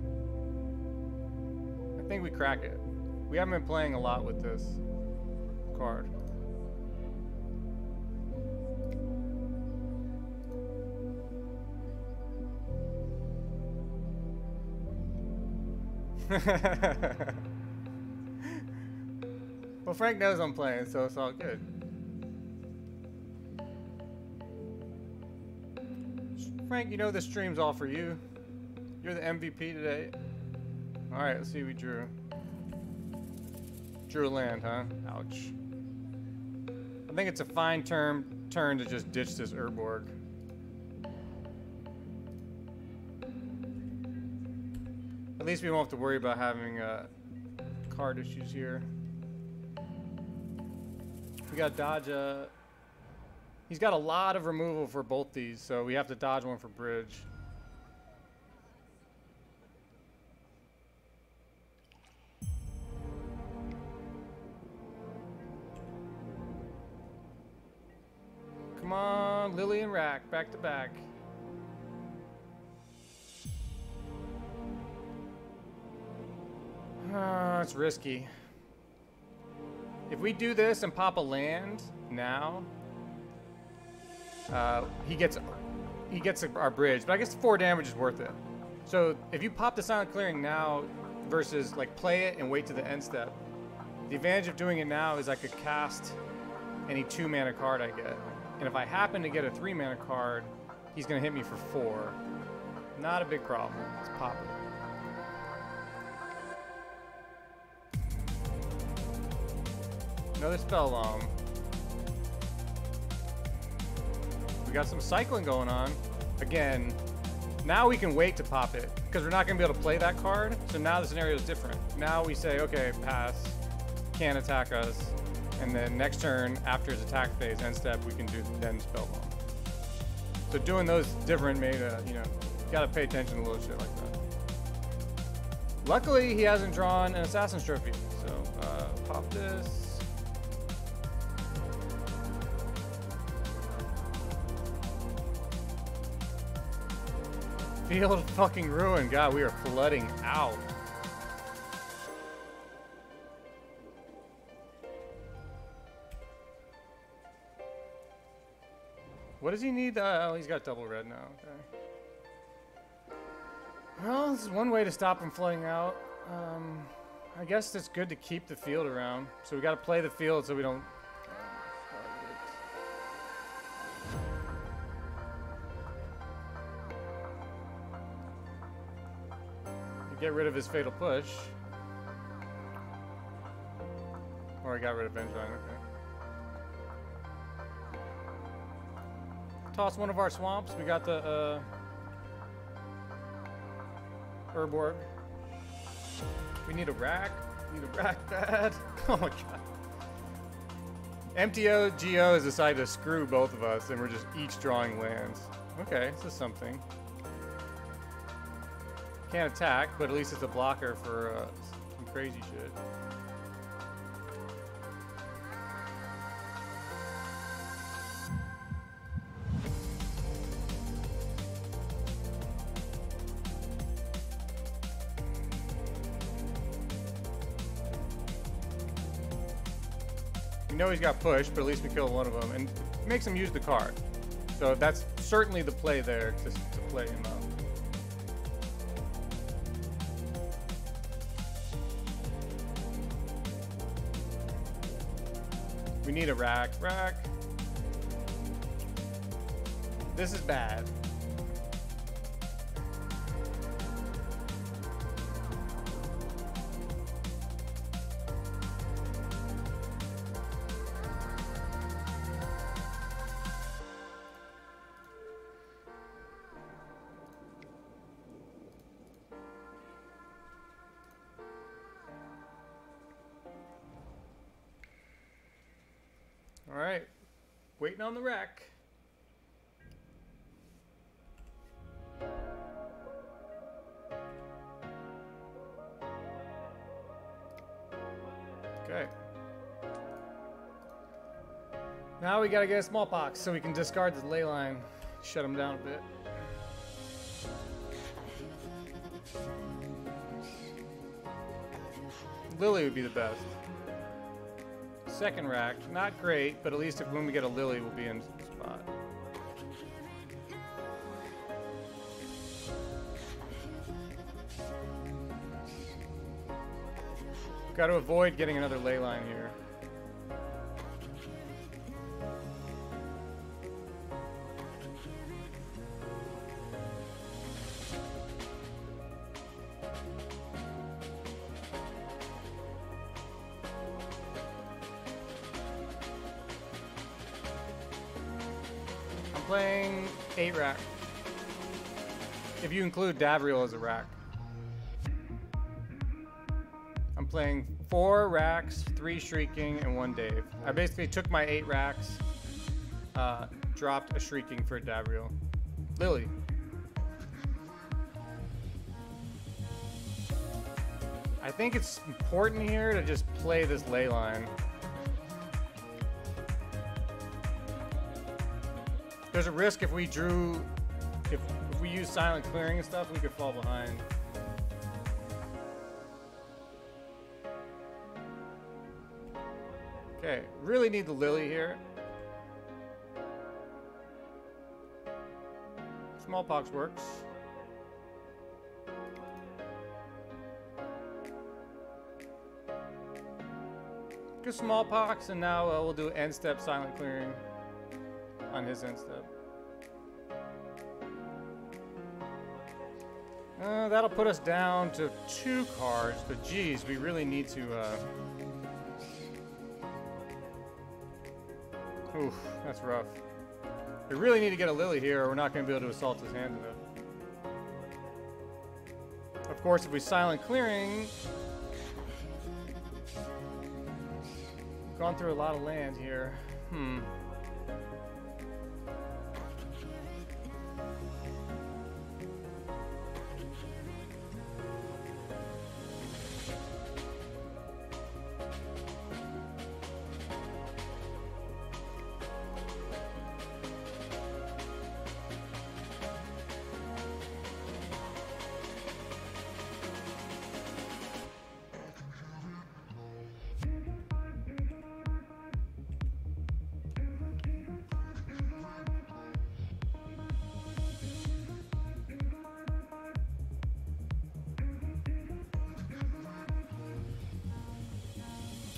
I think we crack it. We haven't been playing a lot with this card. Well, Frank knows I'm playing, so it's all good. Frank, you know this stream's all for you. You're the MVP today. Alright, let's see what we drew. Drew a land, huh? Ouch. I think it's a fine turn to just ditch this Urborg. At least we won't have to worry about having card issues here. We got dodge he's got a lot of removal for both these, so we have to dodge one for bridge. Come on, Lily and Rack, back to back. It's risky. If we do this and pop a land now, he gets our bridge. But I guess 4 damage is worth it. So if you pop the Silent Clearing now versus like play it and wait to the end step, the advantage of doing it now is I could cast any 2-mana card I get. And if I happen to get a 3-mana card, he's gonna hit me for 4. Not a big problem. Let's pop it. Another Spell Bomb. We got some cycling going on. Again, Now we can wait to pop it, because we're not going to be able to play that card. So now the scenario is different. Now we say, okay, pass, can't attack us. And then next turn, after his attack phase, end step, we can do then Spellbomb. So doing those different made a, you know, gotta pay attention to little shit like that. Luckily, he hasn't drawn an Assassin's Trophy. So pop this. Field fucking ruin. God, we are flooding out. What does he need? Oh, he's got double red now. Okay. Well, this is one way to stop him flooding out. I guess it's good to keep the field around. So we got to play the field so we don't. Get rid of his fatal push. Or I got rid of Vengevine, okay. Toss one of our swamps. We got the Urborg. We need a rack. We need a rack bad. Oh my god. MTGO has decided to screw both of us and we're just each drawing lands. Okay, this is something. Can't attack, but at least it's a blocker for some crazy shit. We know he's got push, but at least we kill one of them and makes him use the card. So that's certainly the play there to play him out. We need a rack. Rack. This is bad. All right, waiting on the rack. Okay. Now we gotta get a smallpox so we can discard the ley line, shut him down a bit. Lily would be the best. Second rack, not great, but at least if when we get a Lily, we'll be in spot. Got to avoid getting another ley line here. Playing 8 rack. If you include Davriel as a rack. I'm playing 4 racks, 3 Shrieking, and 1 Dave. I basically took my 8 racks, dropped a Shrieking for a Davriel. Lily. I think it's important here to just play this ley line. There's a risk if we drew, if we use silent clearing and stuff, we could fall behind. Okay, really need the Lily here. Smallpox works. Good smallpox, and now we'll do end step silent clearing on his end step. That'll put us down to 2 cards, but geez, we really need to. Oof, that's rough. We really need to get a Lily here, or we're not going to be able to assault his hand enough. Of course, if we silent clearing, gone through a lot of land here.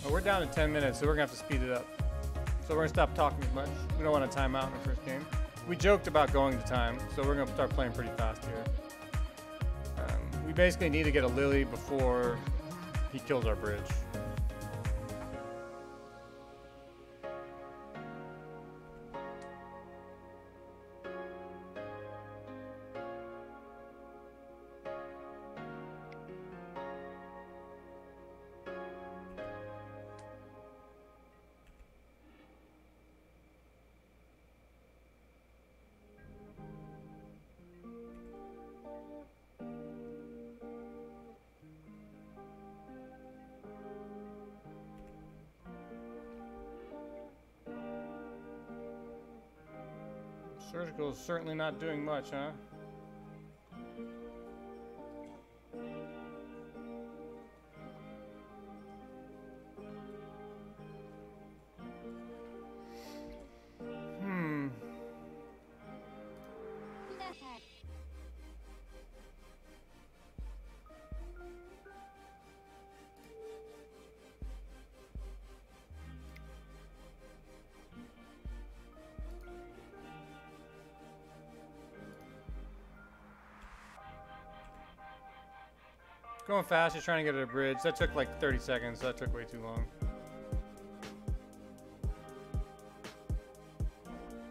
Oh, we're down to 10 minutes, so we're gonna have to speed it up. So we're gonna stop talking as much. We don't want to time out in the first game. We joked about going to time, so we're gonna start playing pretty fast here. We basically need to get a Lily before he kills our bridge. Surgical is certainly not doing much, huh? Going fast, just trying to get at a bridge. That took like 30 seconds, so that took way too long.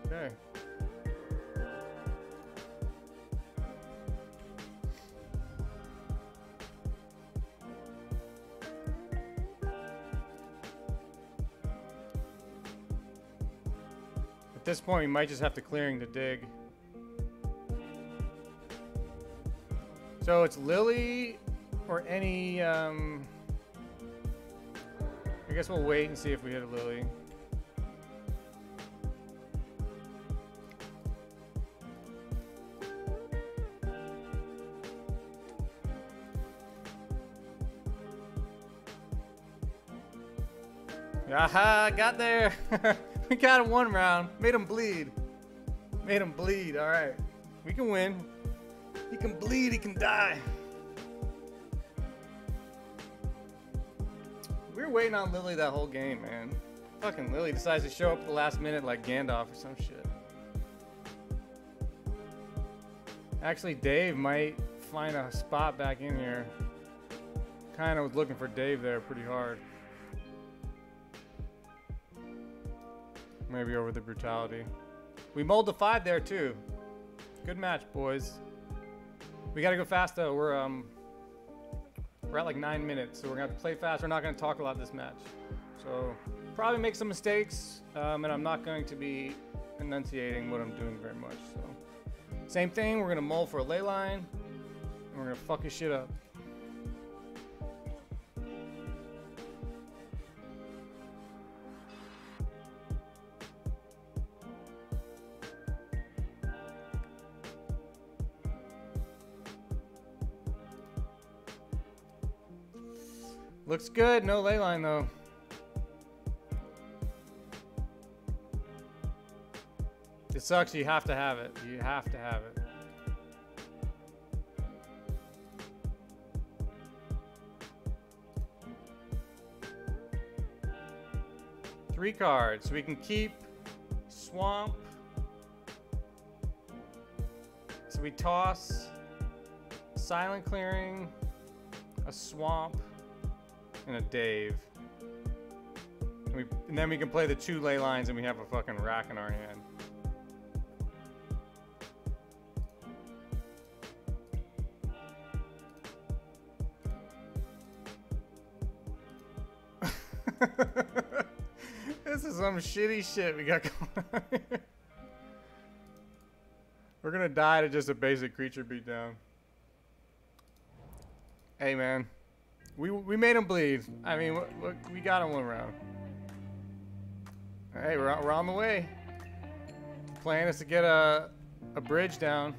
Okay. At this point, we might just have to clearing to dig. So it's Lily or any, I guess we'll wait and see if we hit a Lily. Aha, got there. We got him one round. Made him bleed. Made him bleed. All right. We can win. He can bleed. He can die. We were waiting on Lily that whole game, man. Fucking Lily decides to show up at the last minute like Gandalf or some shit. Actually, Dave might find a spot back in here. Kind of was looking for Dave there pretty hard. Maybe over the brutality. We mulled the 5 there too. Good match, boys. We gotta go fast though. We're at like 9 minutes, so we're gonna have to play fast. We're not gonna talk a lot this match. So probably make some mistakes, and I'm not going to be enunciating what I'm doing very much. So same thing, we're gonna mull for a ley line, and we're gonna fuck his shit up. Looks good, no ley line though. It sucks, you have to have it. You have to have it. Three cards, so we can keep Swamp. So we toss Silent Clearing, a Swamp, and a Dave. And then we can play the 2 ley lines and we have a fucking rack in our hand. This is some shitty shit we got going on here. We're gonna die to just a basic creature beatdown. Hey man, we made him bleed. I mean, we got him one round. Hey, we're on the way. Plan is to get a bridge down.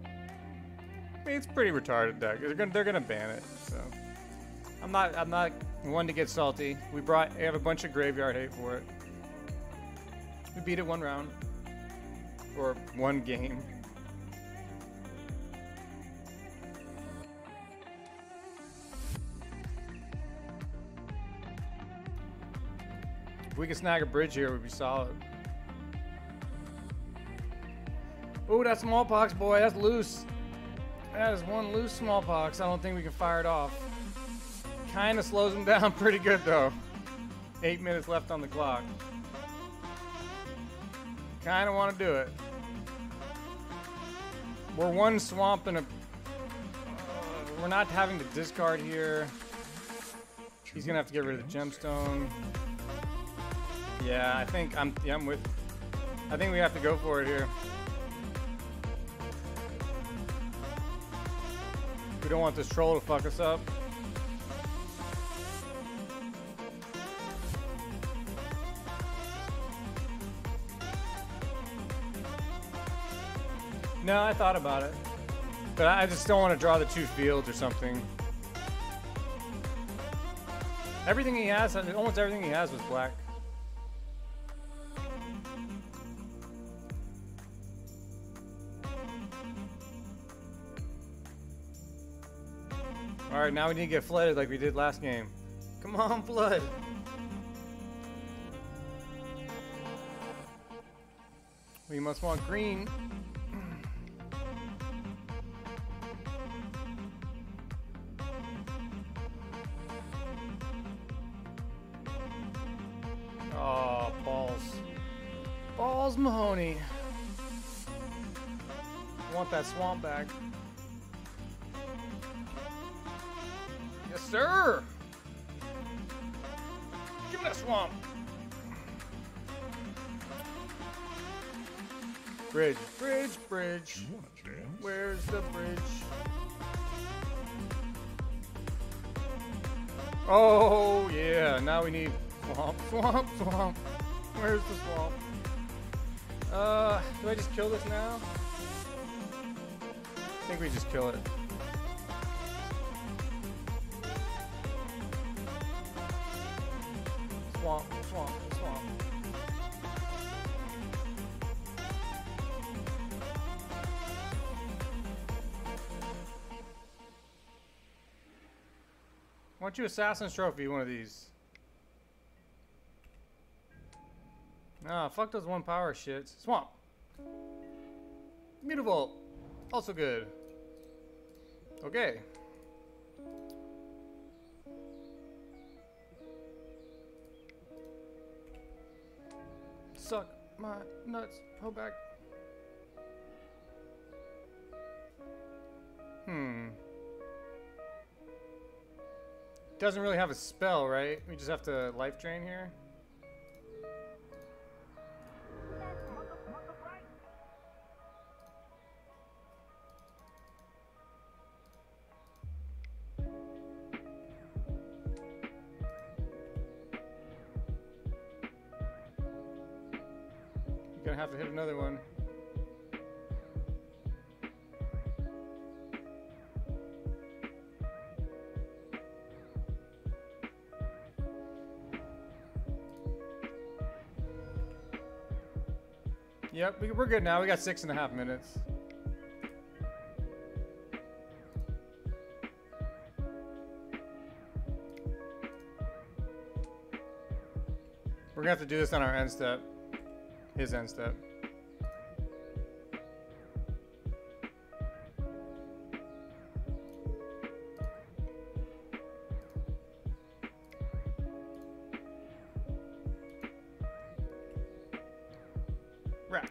I mean, it's pretty retarded deck. They're gonna ban it. So I'm not one to get salty. We have a bunch of graveyard hate for it. We beat it one round or one game. If we could snag a bridge here, we'd be solid. Ooh, that smallpox, boy, that's loose. That is one loose smallpox. I don't think we can fire it off. Kind of slows him down pretty good, though. 8 minutes left on the clock. Kind of want to do it. We're one swamp and a... we're not having to discard here. He's going to have to get rid of the gemstone. Yeah, I think I'm with... I think we have to go for it here. We don't want this troll to fuck us up. No, I thought about it. But I just don't want to draw the 2 fields or something. Everything he has, almost everything he has was black. Alright, now we need to get flooded like we did last game. Come on, flood! We must want green. Oh, balls. Balls, Mahoney. I want that swamp back. Yes, sir! Give me that swamp! Bridge, bridge, bridge. Where's the bridge? Oh, yeah. Now we need swamp, swamp, swamp. Where's the swamp? Do I just kill this now? I think we just kill it. Swamp, swamp, swamp. Why don't you Assassin's Trophy one of these? Ah, fuck those 1 power shits. Swamp. Mutavault. Also good. Okay. Suck my nuts. Hogaak. Doesn't really have a spell, right? We just have to life drain here. You're gonna have to hit another one. Yep, we're good now. We got 6.5 minutes. We're gonna have to do this on our end step. His end step. Rack.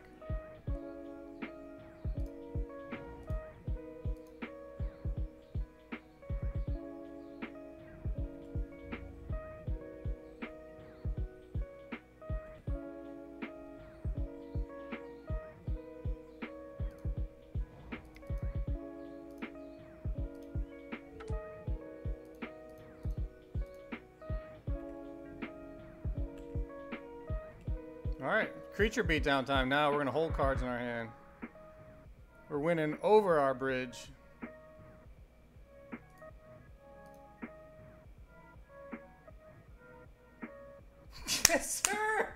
All right, creature beatdown time. Now we're gonna hold cards in our hand. We're winning over our bridge. Yes, sir.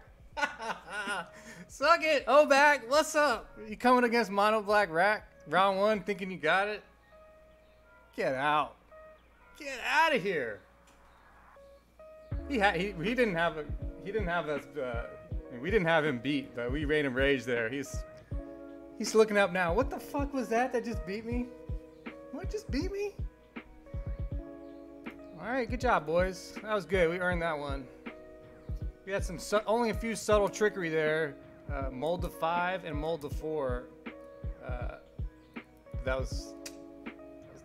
Suck it, Hogaak. What's up? You coming against Mono Black Rack round 1, thinking you got it? Get out. Get out of here. He didn't have us. We didn't have him beat, but we made him rage there. He's looking up now. What the fuck was that just beat me? What just beat me? All right, good job, boys. That was good. We earned that one. We had only a few subtle trickery there. Mold to 5 and mold to 4. That was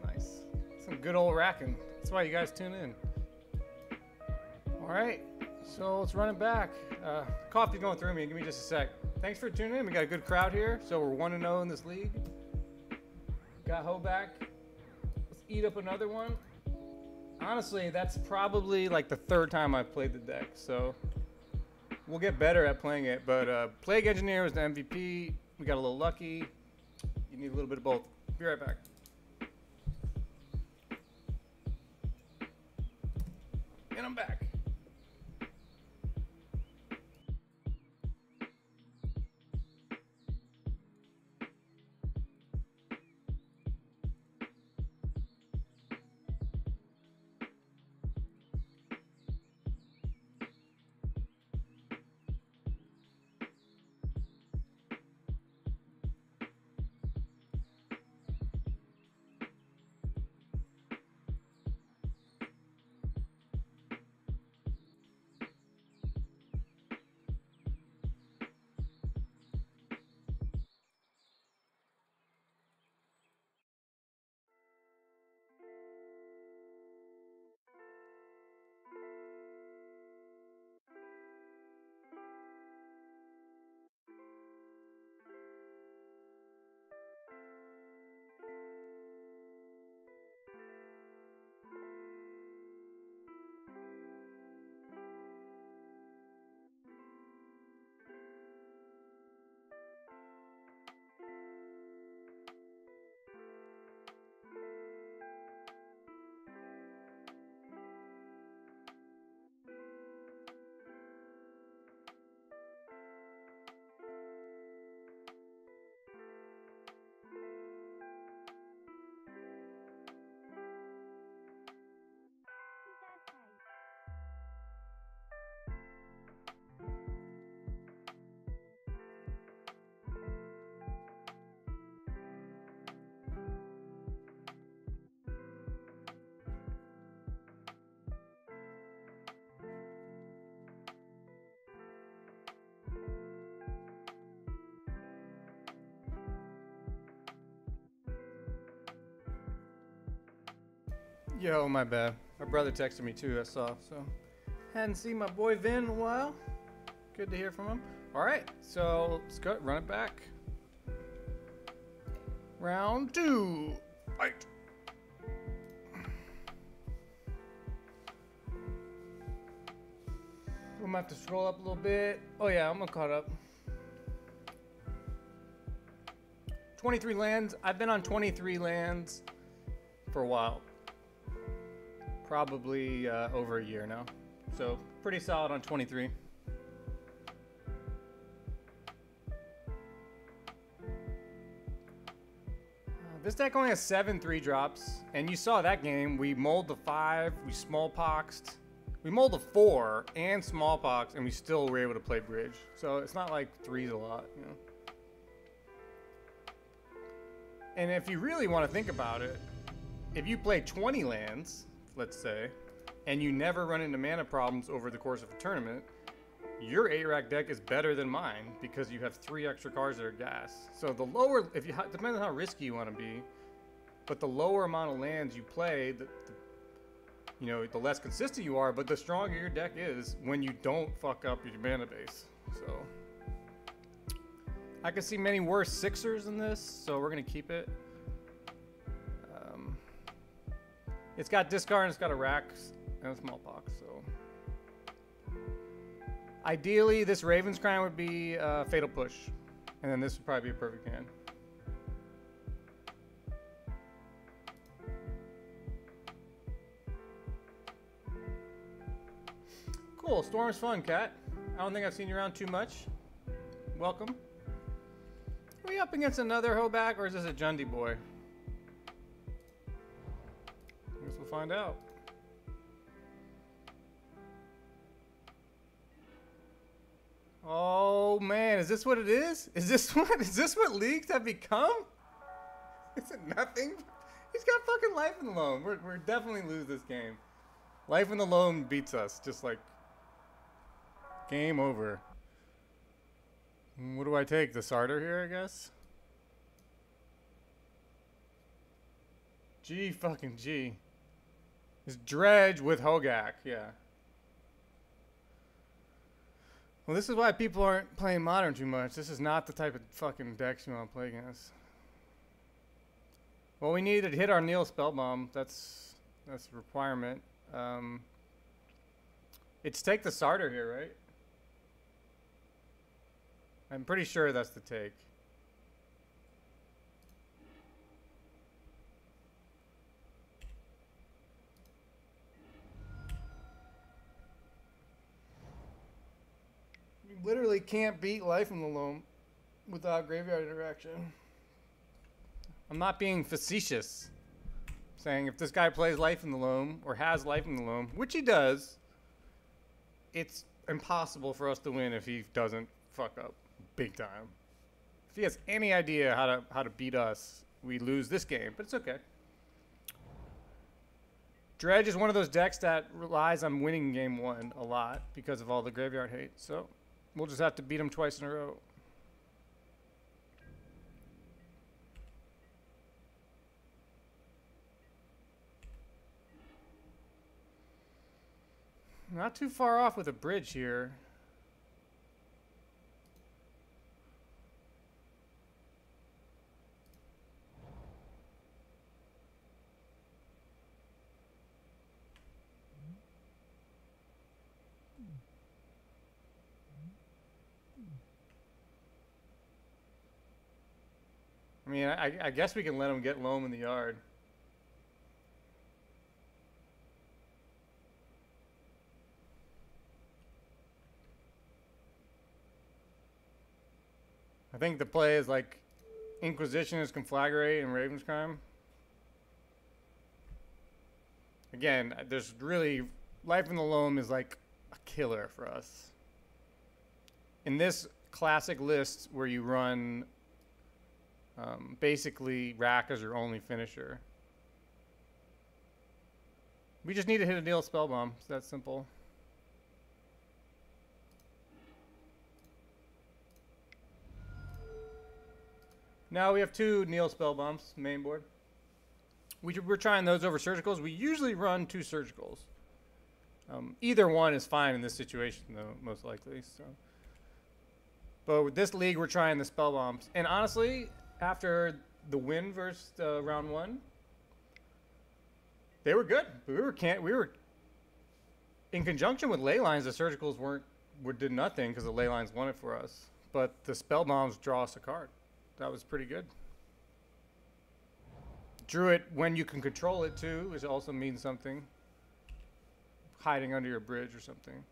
nice. Some good old racking. That's why you guys tune in. All right, so let's run it back. Coffee's going through me. Give me just a sec. Thanks for tuning in. We got a good crowd here. So we're 1-0 in this league. Got Hogaak. Let's eat up another one. Honestly, that's probably like the 3rd time I've played the deck. So we'll get better at playing it. But Plague Engineer was the MVP. We got a little lucky. You need a little bit of both. Be right back. And I'm back. Yo, my bad. My brother texted me too, I saw, so. Hadn't seen my boy Vin in a while. Good to hear from him. All right, so let's go, run it back. Round 2, fight. I'm gonna have to scroll up a little bit. Oh yeah, I'm gonna caught up. 23 lands. I've been on 23 lands for a while. Probably over a year now. So pretty solid on 23. This deck only has 7 3-drops, and you saw that game. We mold the 5, we smallpoxed. We mold the 4 and smallpox, and we still were able to play bridge. So it's not like 3's a lot, you know. And if you really want to think about it, if you play 20 lands, let's say, and you never run into mana problems over the course of a tournament, your 8-rack deck is better than mine because you have 3 extra cards that are gas. So the lower, if you depends on how risky you want to be, but the lower amount of lands you play, you know, the less consistent you are, but the stronger your deck is when you don't fuck up your mana base. So I can see many worse 6ers in this, so we're gonna keep it. It's got discard and it's got a rack and a smallpox, so Ideally, this Raven's Crime would be Fatal Push. And then this would probably be a perfect hand. Cool, Storm's fun, Cat. I don't think I've seen you around too much. Welcome. Are we up against another Hogaak, or is this a Jundi boy? I guess we'll find out. Oh man, is this what it is? Is this what leagues have become? Is it nothing? He's got fucking Life in the Loam. We're definitely lose this game. Life in the Loam beats us, just like game over. What do I take? The Sarter here, I guess? G fucking G. It's Dredge with Hogaak, yeah. Well, this is why people aren't playing Modern too much. This is not the type of fucking decks you want to play against. Well, we need to hit our Neil Spellbomb. That's a requirement. It's take the Sarter here, right? I'm pretty sure that's the take. You literally can't beat Life in the Loam without graveyard interaction. I'm not being facetious. Saying if this guy plays Life in the Loam or has Life in the Loam, which he does, it's impossible for us to win if he doesn't fuck up big time. If he has any idea how to beat us, we lose this game, but it's okay. Dredge is one of those decks that relies on winning game one a lot because of all the graveyard hate, so we'll just have to beat him twice in a row. Not too far off with a bridge here. I mean, I guess we can let him get Loam in the yard. I think the play is like Inquisition is Conflagrate and Raven's Crime. Again, there's really Life in the Loam is like a killer for us. In this classic list where you run basically Rack as your only finisher, we just need to hit a Neil Spellbomb. It's that simple. Now we have two Neil Spellbombs, main board. We're trying those over Surgicals. We usually run two Surgicals. Either one is fine in this situation, though, most likely. So, but with this league, we're trying the Spellbombs. And honestly, after the win versus round one, they were good. We were in conjunction with ley lines. The Surgicals did nothing because the ley lines won it for us. But the Spellbombs draw us a card. That was pretty good. Drew it when you can control it too, which also means something. Hiding under your bridge or something.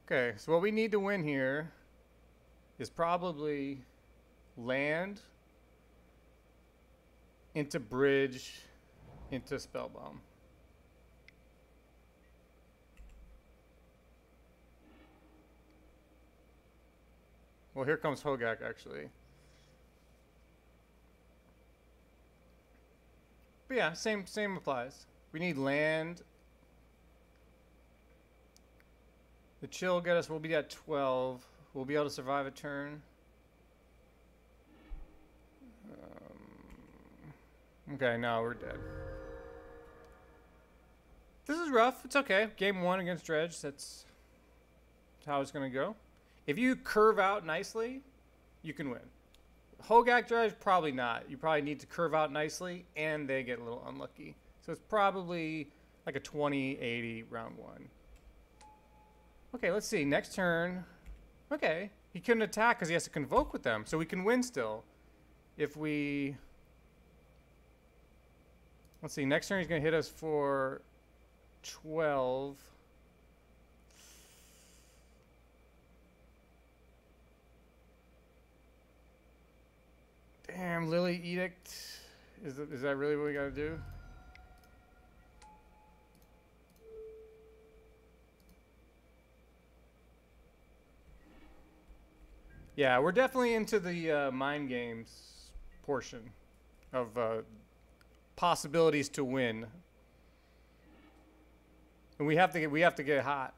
Okay, so what we need to win here is probably land into bridge into Spellbomb. Well, here comes Hogaak, actually. But yeah, same applies. We need land. The chill get us, we'll be at 12. We'll be able to survive a turn. Okay, no, we're dead. This is rough. It's okay. Game one against Dredge. That's how it's going to go. If you curve out nicely, you can win. Hogaak Dredge, probably not. You probably need to curve out nicely, and they get a little unlucky. So it's probably like a 20-80 round one. Okay, let's see. Next turn. Okay. He couldn't attack because he has to convoke with them. So we can win still. If we... Let's see. Next turn he's going to hit us for 12. Damn, Lily Edict. Is that really what we got to do? Yeah, we're definitely into the mind games portion of possibilities to win, and we have to get hot.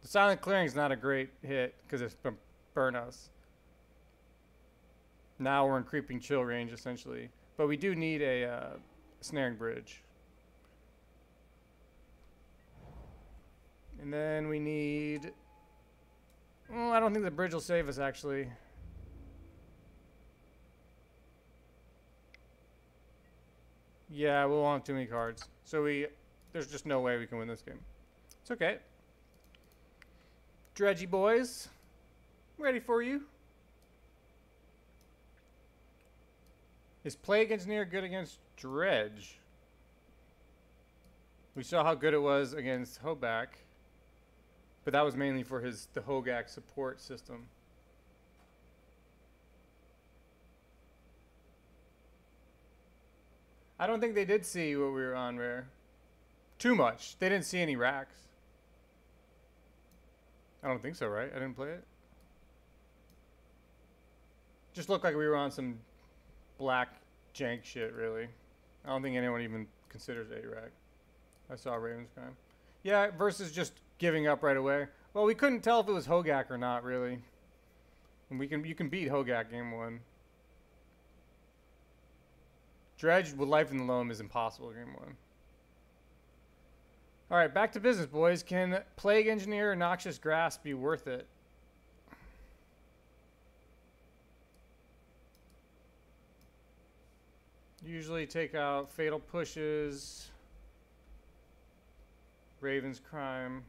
The silent clearing is not a great hit because it's gonna burn us. Now we're in creeping chill range essentially, but we do need a snaring bridge, and then we need. Well, I don't think the bridge will save us, actually. Yeah, we won't have too many cards. So there's just no way we can win this game. It's okay. Dredgy boys, ready for you. Is Plague Engineer good against Dredge? We saw how good it was against Hogaak. But that was mainly for the Hogaak support system. I don't think they did see what we were on rare. Too much. They didn't see any racks. I don't think so, right? I didn't play it. Just looked like we were on some black jank shit, really. I don't think anyone even considers it a rack. I saw Raven's Crime. Yeah, versus just giving up right away. Well, we couldn't tell if it was Hogaak or not, really. And you can beat Hogaak game 1. Dredge with Life in the Loam is impossible game 1. Alright, back to business, boys. Can Plague Engineer or Noxious Grass be worth it? Usually take out Fatal Pushes, Raven's Crime.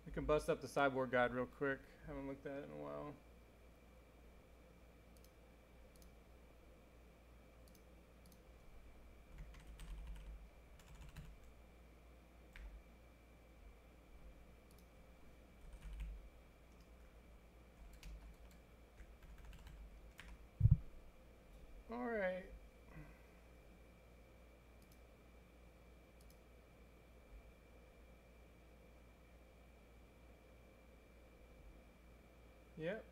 We can bust up the sideboard guide real quick. Haven't looked at it in a while. All right. Yep.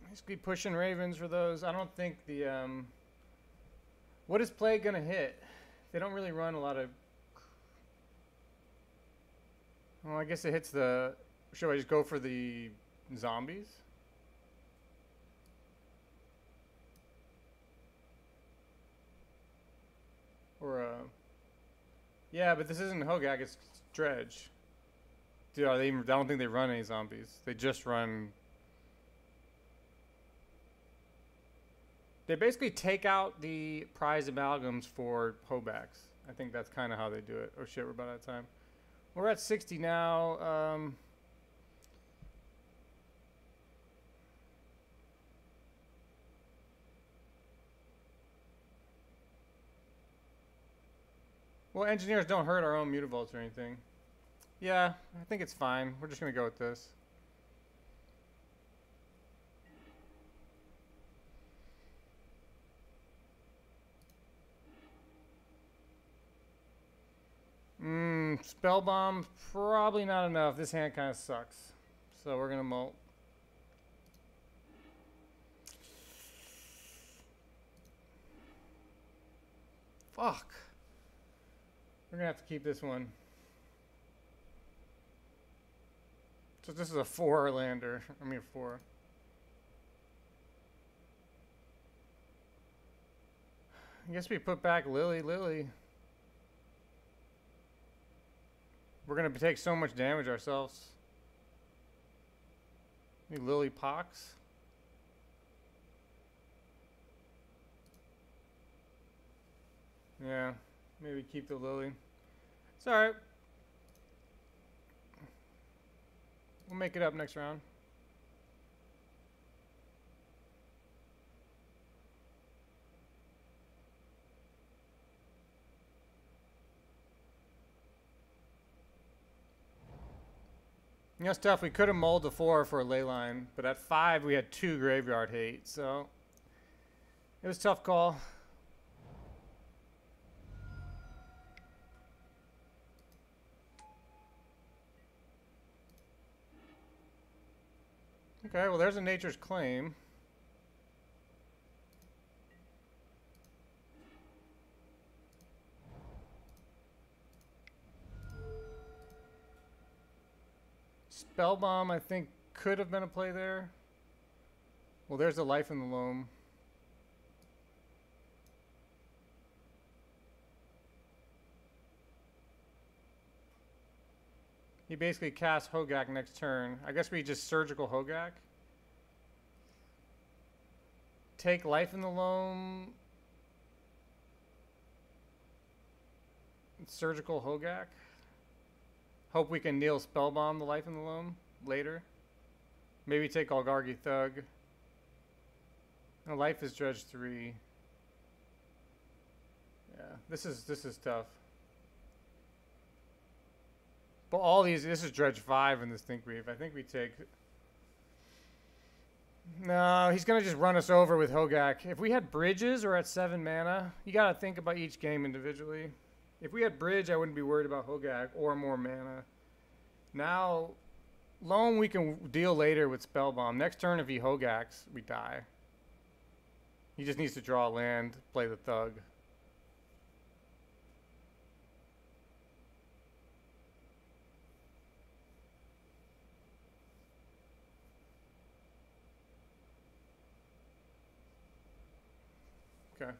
Let's be pushing Ravens for those. I don't think the what is Plague gonna hit? They don't really run a lot of. Well, I guess it hits the. Should I just go for the zombies? Or yeah, but this isn't Hogaak, it's Dredge. Dude, I don't think they run any zombies. They just run. They basically take out the prize amalgams for Hogaaks. I think that's kind of how they do it. Oh shit, we're about out of time. We're at 60 now. Well, engineers don't hurt our own mutavolts or anything. Yeah, I think it's fine. We're just going to go with this. Spell Bomb, probably not enough. This hand kind of sucks. So we're going to molt. Fuck. We're going to have to keep this one. So this is a 4 lander. I mean, 4. I guess we put back Lily. We're going to take so much damage ourselves. Maybe Lily Pox. Yeah, maybe keep the Lily. It's alright. We'll make it up next round. You know, stuff, we could have mulled the 4 for a ley line, but at 5 we had 2 graveyard hate, so it was a tough call. Okay, well there's a Nature's Claim. Spellbomb, I think, could have been a play there. Well, there's a Life in the Loam. He basically casts Hogaak next turn. I guess we just Surgical Hogaak. Take Life in the Loam. Surgical Hogaak. Hope we can kneel Spellbomb the Life in the Loam later. Maybe take Eldrazi Thug. No, Life is Dredge 3. Yeah, this is tough. But all these, this is Dredge 5 in this Think Reef. I think we take... No, he's going to just run us over with Hogaak. If we had bridges or at 7 mana, you got to think about each game individually. If we had bridge, I wouldn't be worried about Hogaak or more mana. Now, Loam we can deal later with Spellbomb. Next turn, if he Hogaaks, we die. He just needs to draw a land, play the Thug. Okay.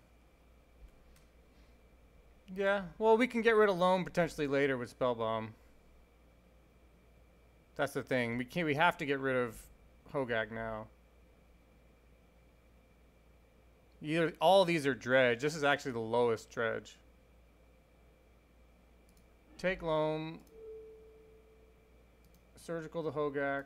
Yeah, well, we can get rid of Loam potentially later with Spellbomb. That's the thing. We have to get rid of Hogaak now. Either all of these are Dredge. This is actually the lowest Dredge. Take Loam. Surgical to Hogaak.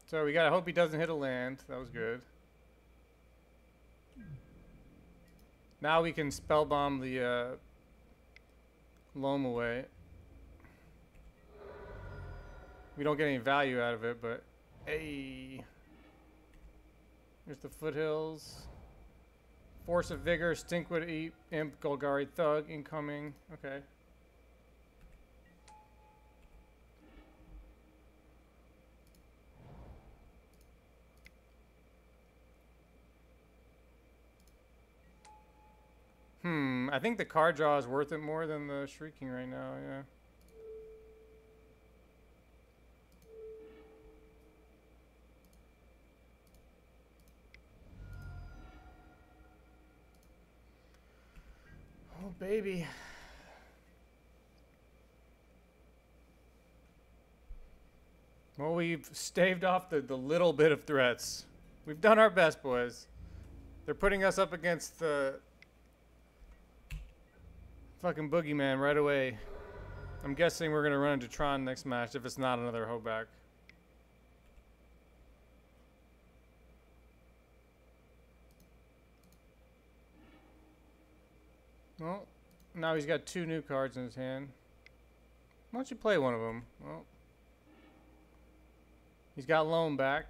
So we gotta hope he doesn't hit a land. That was good. Now we can Spellbomb the Loam away. We don't get any value out of it, but hey. Here's the Foothills. Force of Vigor, Stinkwood Imp, Golgari Thug incoming. Okay. I think the card draw is worth it more than the Shrieking right now, yeah. Oh, baby. Well, we've staved off the little bit of threats. We've done our best, boys. They're putting us up against the... fucking boogeyman right away. I'm guessing we're gonna run into Tron next match if it's not another Hogaak. Well, now he's got 2 new cards in his hand. Why don't you play one of them? Well, he's got Loam back.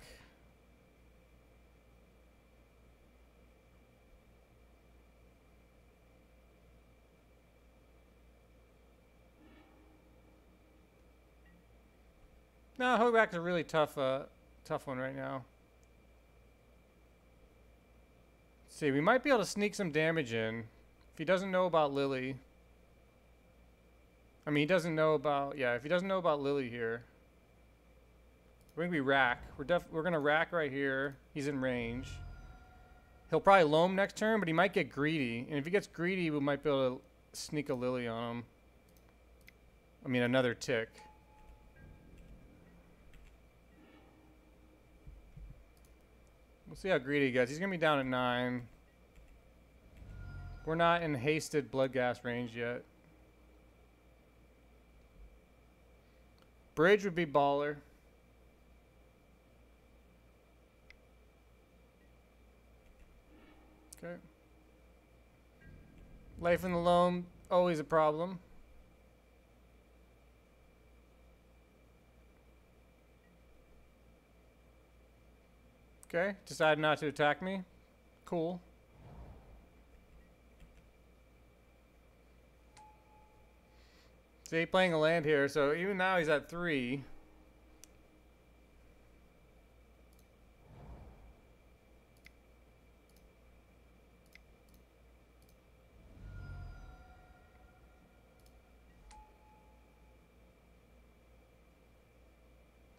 No, Hogaak's a really tough one right now. Let's see, we might be able to sneak some damage in. If he doesn't know about Lily. I mean, he doesn't know about... Yeah, if he doesn't know about Lily here. We're gonna be rack. We're gonna rack right here. He's in range. He'll probably loam next turn, but he might get greedy. And if he gets greedy, we might be able to sneak a Lily on him. I mean, another tick. We'll see how greedy he gets. He's gonna be down at 9. We're not in hasted Bloodghast range yet. Bridge would be baller. Okay. Life in the loam, always a problem. Okay, decided not to attack me. Cool. See, playing a land here, so even now he's at 3.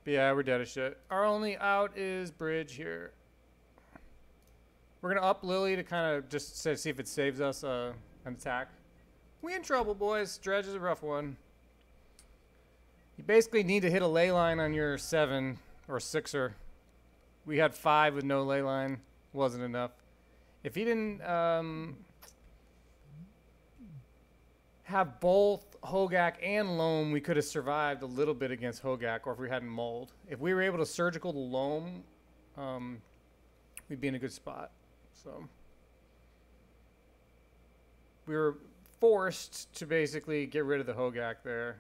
But yeah, we're dead as shit. Our only out is bridge here. We're gonna up Lily to kind of just see if it saves us an attack. We in trouble, boys. Dredge is a rough one. You basically need to hit a ley line on your 7 or 6er. We had 5 with no ley line. Wasn't enough. If he didn't have both Hogaak and loam, we could have survived a little bit against Hogaak, or if we hadn't mold. If we were able to surgical the loam, we'd be in a good spot. So we were forced to basically get rid of the Hogaak there.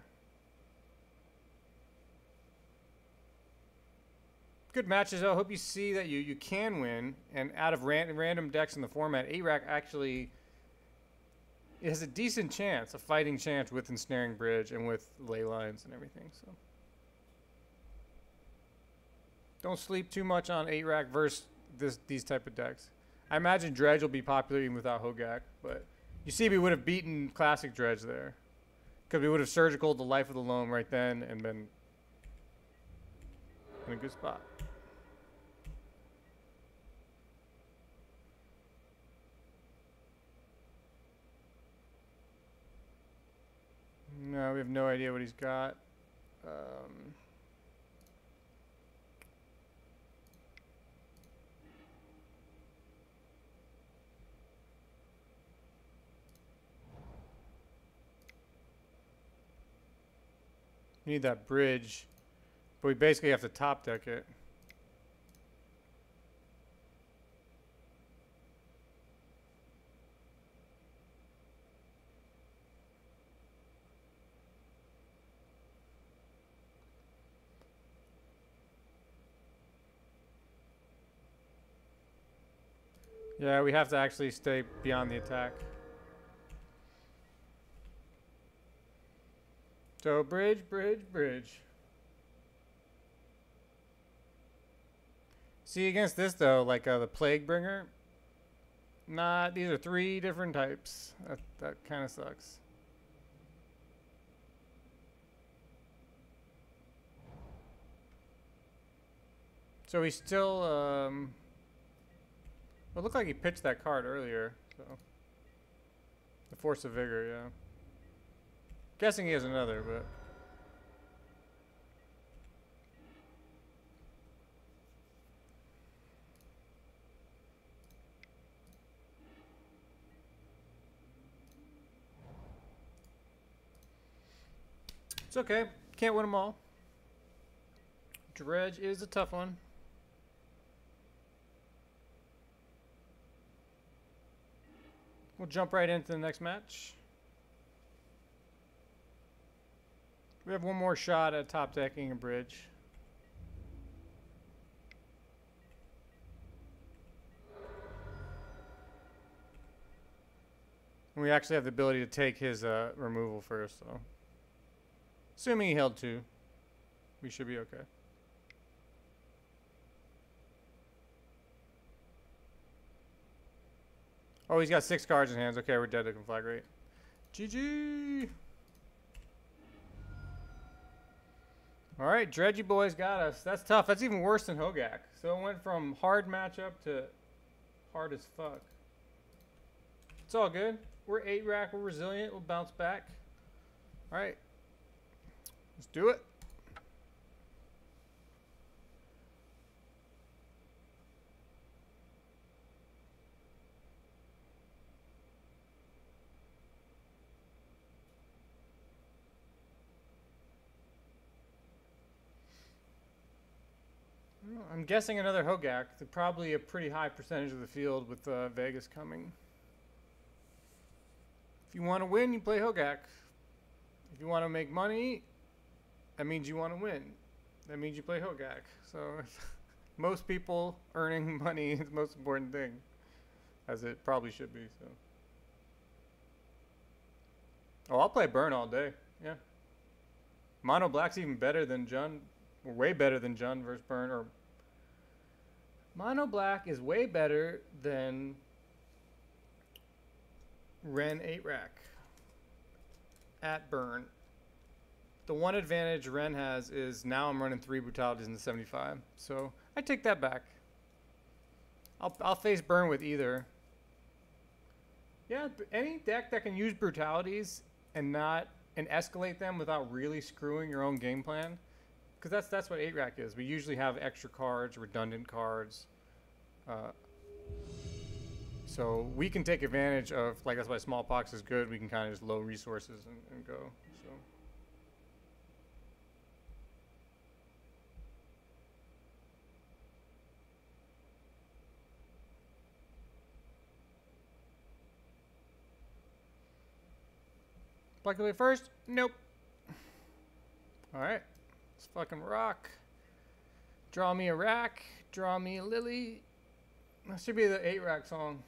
Good matches, though. I hope you see that you can win. And out of random decks in the format, 8-rack actually it has a decent chance, a fighting chance with Ensnaring Bridge and with ley lines and everything. So don't sleep too much on 8-rack versus these type of decks. I imagine Dredge will be popular even without Hogaak, but you see we would have beaten Classic Dredge there. Because we would have surgicaled the Life of the Loam right then and been in a good spot. No, we have no idea what he's got. We need that bridge, but we basically have to top deck it. Yeah, we have to actually stay beyond the attack. So bridge, bridge, bridge. See, against this though, like the Plague Bringer, these are 3 different types. That kind of sucks. So he still, well, it looked like he pitched that card earlier, so. The Force of Vigor, yeah. Guessing he has another, but. It's okay. Can't win them all. Dredge is a tough one. We'll jump right into the next match. We have one more shot at top decking a bridge. And we actually have the ability to take his removal first, so. Assuming he held 2, we should be okay. Oh, he's got 6 cards in hands. Okay, we're dead to Conflagrate. GG! All right, Dredgy boys got us. That's tough. That's even worse than Hogaak. So it went from hard matchup to hard as fuck. It's all good. We're 8-rack. We're resilient. We'll bounce back. All right. Let's do it. I'm guessing another Hogaak. Probably a pretty high percentage of the field with Vegas coming. If you want to win, you play Hogaak. If you want to make money, that means you want to win. That means you play Hogaak. So most people earning money is the most important thing, as it probably should be. So. Oh, I'll play Burn all day. Yeah. Mono Black's even better than Jund. Way better than Jund versus Burn. Or Mono Black is way better than Ren 8-rack at Burn. The one advantage Ren has is now I'm running 3 brutalities in the 75. So I take that back. I'll face Burn with either. Yeah, any deck that can use brutalities and escalate them without really screwing your own game plan. Because that's what 8-rack is. We usually have extra cards, redundant cards. So we can take advantage of, like, that's why Smallpox is good. We can kind of just low resources and go. So. Black away first? Nope. All right. Let's fucking rock. Draw me a rack. Draw me a lily. That should be the 8-rack song.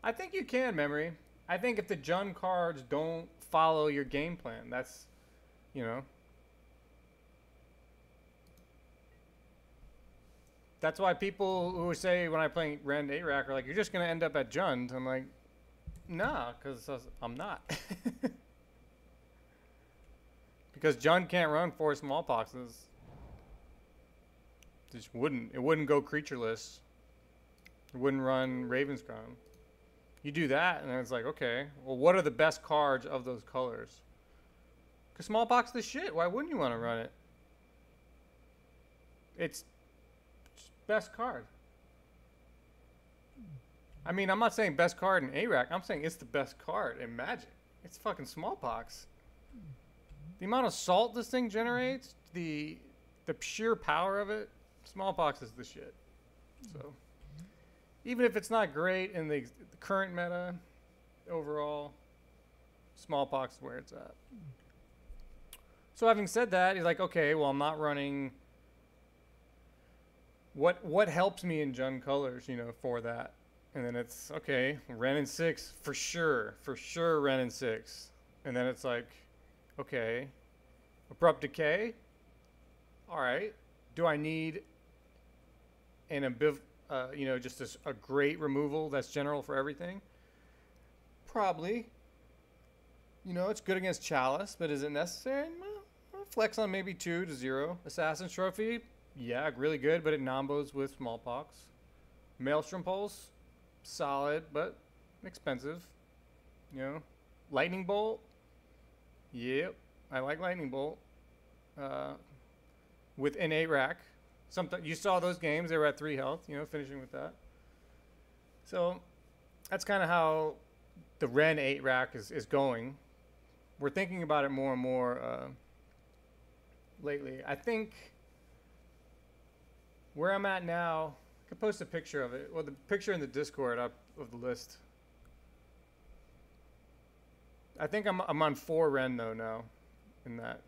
I think you can, Memory. I think if the Jund cards don't follow your game plan, that's, you know. That's why people who say when I play Ren 8-rack are like, you're just going to end up at Jund. I'm like, nah, because I'm not. Because Jund can't run 4 Smallpoxes. Just wouldn't. It wouldn't go creatureless. It wouldn't run Raven's Crown. You do that, and then it's like, okay, well, what are the best cards of those colors? Because Smallpox is the shit. Why wouldn't you want to run it? It's best card. I mean, I'm not saying best card in A-Rack. I'm saying it's the best card in Magic. It's fucking Smallpox. The amount of salt this thing generates, the sheer power of it, Smallpox is the shit. So, even if it's not great in the current meta, overall, Smallpox is where it's at. So having said that, he's like, okay, well, I'm not running. What helps me in Jund colors, you know, for that? And then it's, okay, Ren and 6, for sure Ren and 6. And then it's like, okay, Abrupt Decay, all right. Do I need an you know, just a great removal that's general for everything? Probably. You know, it's good against Chalice, but is it necessary? Well, flex on maybe 2 to 0. Assassin's Trophy, yeah, really good, but it nombos with Smallpox. Maelstrom Pulse, solid, but expensive. You know, Lightning Bolt, yep, I like Lightning Bolt. With an 8-rack. You saw those games, they were at 3 health, you know, finishing with that. So that's kind of how the Ren 8-rack is going. We're thinking about it more and more lately. I think where I'm at now, I could post a picture of it. Well, the picture in the Discord of the list. I think I'm on 4 Ren though now in that.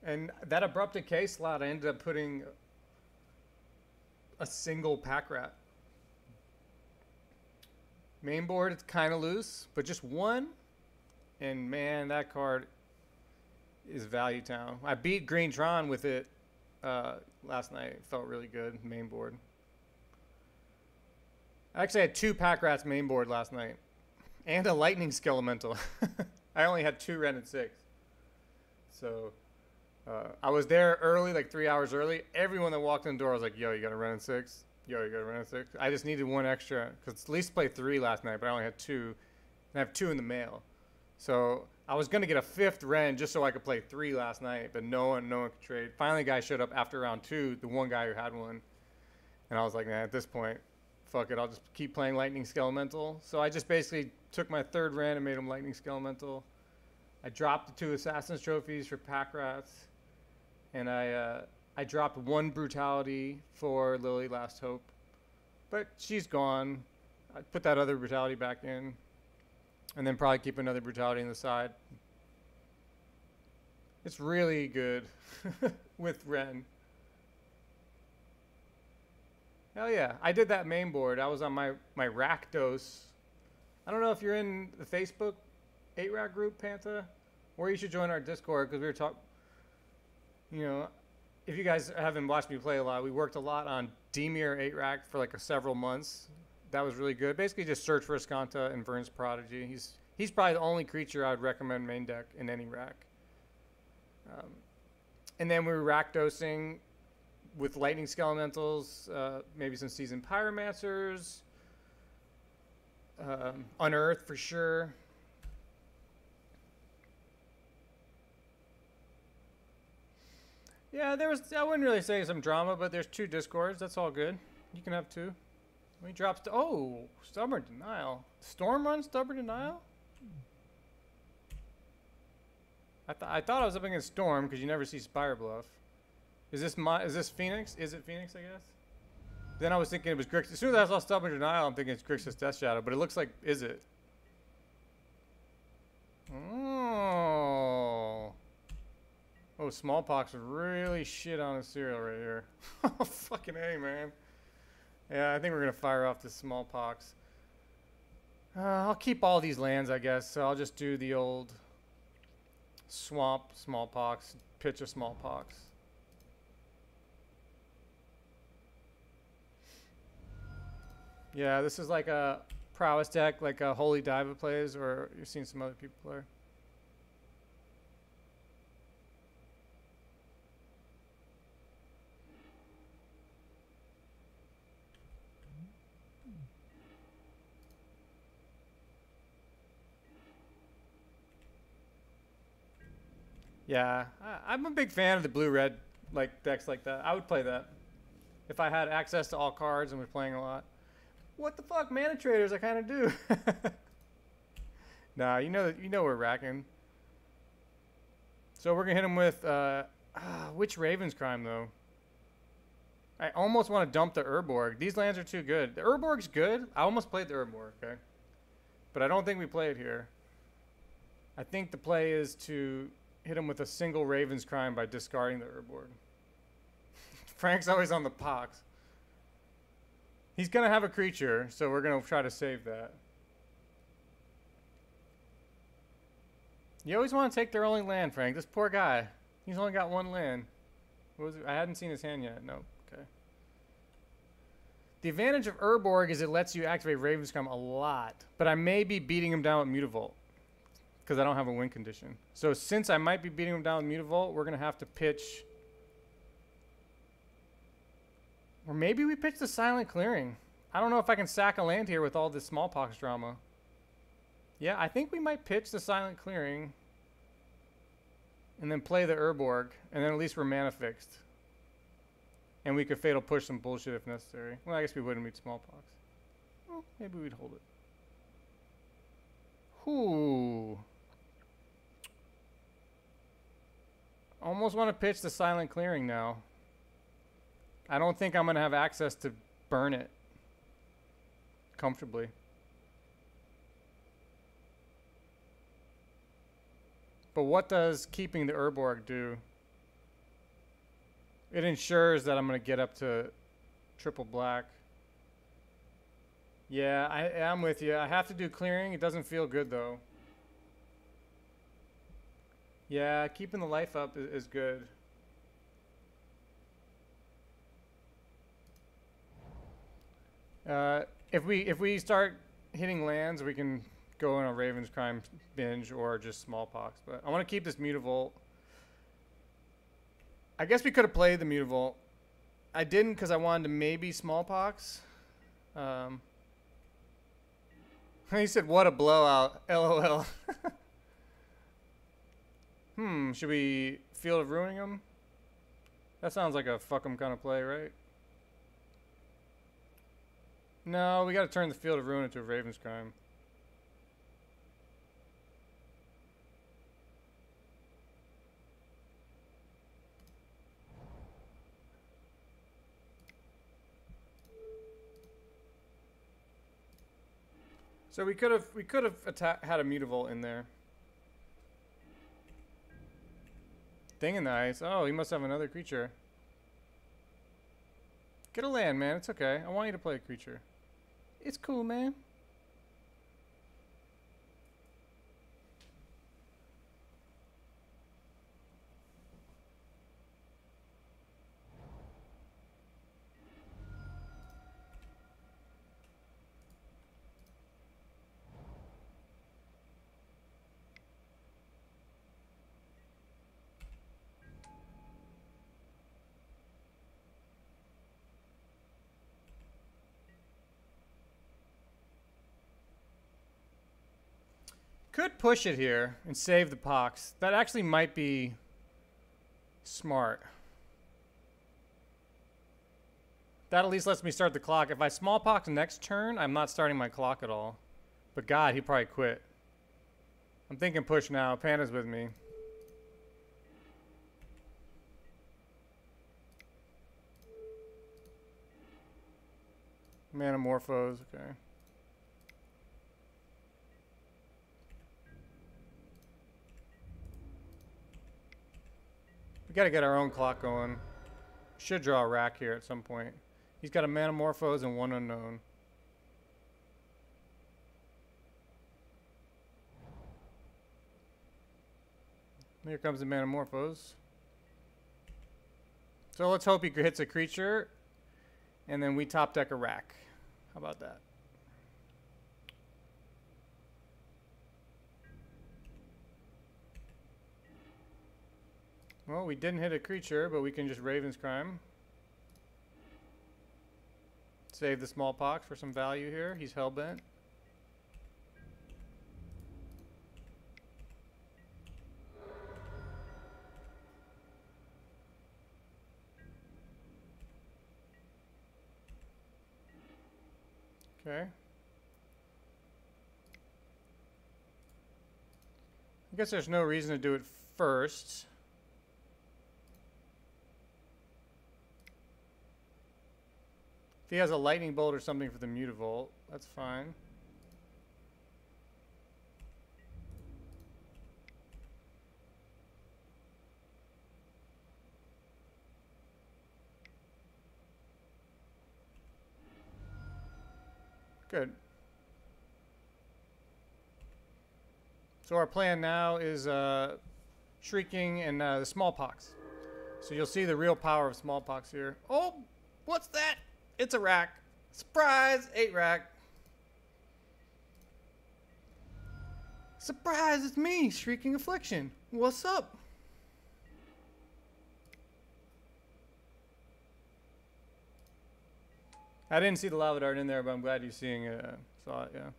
And that Abrupt Decay slot, I ended up putting a single pack rat. Main board, it's kind of loose, but just one. And man, that card is value town. I beat Green Tron with it last night. It felt really good, main board. I actually had 2 pack rats main board last night. And a lightning skelemental. I only had 2 red and 6. So I was there early, like 3 hours early. Everyone that walked in the door was like, yo, you got a red and 6? Yo, you got a red and 6? I just needed 1 extra. Because at least played 3 last night, but I only had 2. And I have 2 in the mail. So I was going to get a 5th Ren just so I could play 3 last night, but no one could trade. Finally, a guy showed up after round 2, the one guy who had one. And I was like, man, at this point, fuck it, I'll just keep playing Lightning Skelemental. So I just basically took my 3rd Ren and made him Lightning Skelemental. I dropped the 2 Assassin's Trophies for Pack Rats. And I dropped 1 Brutality for Lily Last Hope. But she's gone. I put that other Brutality back in. And then probably keep another Brutality on the side. It's really good with Ren. Hell yeah. I did that main board. I was on my Rakdos. I don't know if you're in the Facebook 8-Rack group, Panta, or you should join our Discord because we were talking, you know, if you guys haven't watched me play a lot, we worked a lot on Demir 8-Rack for like several months. That was really good. Basically just search for Escanta and Vern's Prodigy. He's probably the only creature I would recommend main deck in any rack. And then we were Rakdosing with Lightning Skelementals, maybe some Seasoned Pyromancers, Unearth for sure. Yeah, I wouldn't really say some drama, but there's 2 Discords. That's all good. You can have 2. When he drops, Stubborn Denial. Storm runs Stubborn Denial? I thought I was up against Storm because you never see Spire Bluff. Is this Phoenix? Is it Phoenix, I guess? Then I was thinking it was Grixis. As soon as I saw Stubborn Denial, I'm thinking it's Grixis Death Shadow, but it looks like, is it? Oh, Smallpox really shit on a cereal right here. Oh, fucking A, man. Yeah, I think we're going to fire off this Smallpox. I'll keep all these lands, I guess, so I'll just do the old Swamp Smallpox, pitch a Smallpox. Yeah, this is like a Prowess deck, like a Holy Diva plays, or you've seen some other people play. Yeah, I'm a big fan of the blue-red like decks like that. I would play that if I had access to all cards and was playing a lot. What the fuck, Mana Traders? I kind of do. Nah, you know we're racking. So we're gonna hit him with which Raven's Crime though? I almost want to dump the Urborg. These lands are too good. The Urborg's good. I almost played the Urborg, okay, but I don't think we play it here. I think the play is to hit him with a single Raven's Crime by discarding the Urborg. Frank's always on the pox. He's going to have a creature, so we're going to try to save that. You always want to take their only land, Frank. This poor guy. He's only got 1 land. What was it? I hadn't seen his hand yet. No. Okay. The advantage of Urborg is it lets you activate Raven's Crime a lot, but I may be beating him down with Mutavault because I don't have a win condition. So since I might be beating him down with Mutavault, we're going to have to pitch... Or maybe we pitch the Silent Clearing. I don't know if I can sack a land here with all this Smallpox drama. Yeah, I think we might pitch the Silent Clearing and then play the Urborg, and then at least we're mana fixed. And we could Fatal Push some bullshit if necessary. Well, I guess we wouldn't meet Smallpox. Well, maybe we'd hold it. Ooh. Almost want to pitch the Silent Clearing now. I don't think I'm going to have access to burn it comfortably. But what does keeping the Urborg do? It ensures that I'm going to get up to triple black. Yeah, I'm with you. I have to do clearing. It doesn't feel good, though. Yeah, keeping the life up is good. If we start hitting lands, we can go on a Raven's Crime binge or just Smallpox. But I want to keep this Mutavault. I guess we could have played the Mutavault. I didn't because I wanted to maybe Smallpox. He said, "What a blowout!" LOL. Should we Field of Ruining him? That sounds like a fuck 'em kind of play, right? No, we got to turn the Field of Ruin into a Raven's Crime. So we could have had a Mutavault in there. Thing in the ice. Oh, he must have another creature. Get a land, man. It's okay. I want you to play a creature. It's cool, man. Could push it here and save the pox. That actually might be smart. That at least lets me start the clock. If I Smallpox next turn, I'm not starting my clock at all. But God, he probably quit. I'm thinking push now. Panda's with me. Manamorphose, okay. We gotta get our own clock going. Should draw a rack here at some point. He's got a Manamorphose and one unknown. Here comes the Manamorphose. So let's hope he hits a creature, and then we top deck a rack. How about that? Well, we didn't hit a creature, but we can just Raven's Crime. Save the Smallpox for some value here. He's hellbent. Okay. I guess there's no reason to do it first. If he has a lightning bolt or something for the Mutavault, that's fine. Good. So our plan now is Shrieking and the Smallpox. So you'll see the real power of Smallpox here. Oh, what's that? It's a rack. Surprise! 8 rack. Surprise! It's me, Shrieking Affliction. What's up? I didn't see the lava dart in there, but I'm glad you saw it, yeah.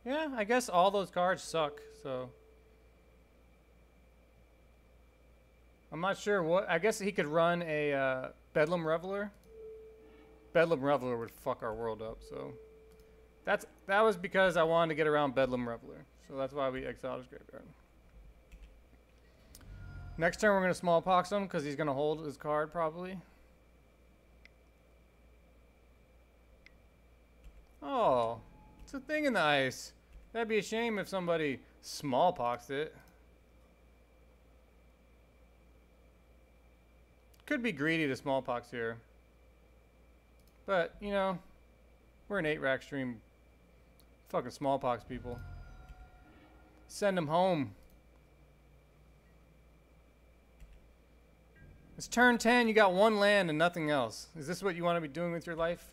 Yeah, I guess all those cards suck, so. I'm not sure what. I guess he could run a Bedlam Reveler. Bedlam Reveler would fuck our world up. So that was because I wanted to get around Bedlam Reveler. So that's why we exiled his graveyard. Next turn we're gonna Smallpox him because he's gonna hold his card probably. Oh, it's a thing in the ice. That'd be a shame if somebody Smallpoxed it. Could be greedy to Smallpox here. But, you know, we're an 8-rack stream. Fucking Smallpox people. Send them home. It's turn 10, you got one land and nothing else. Is this what you want to be doing with your life?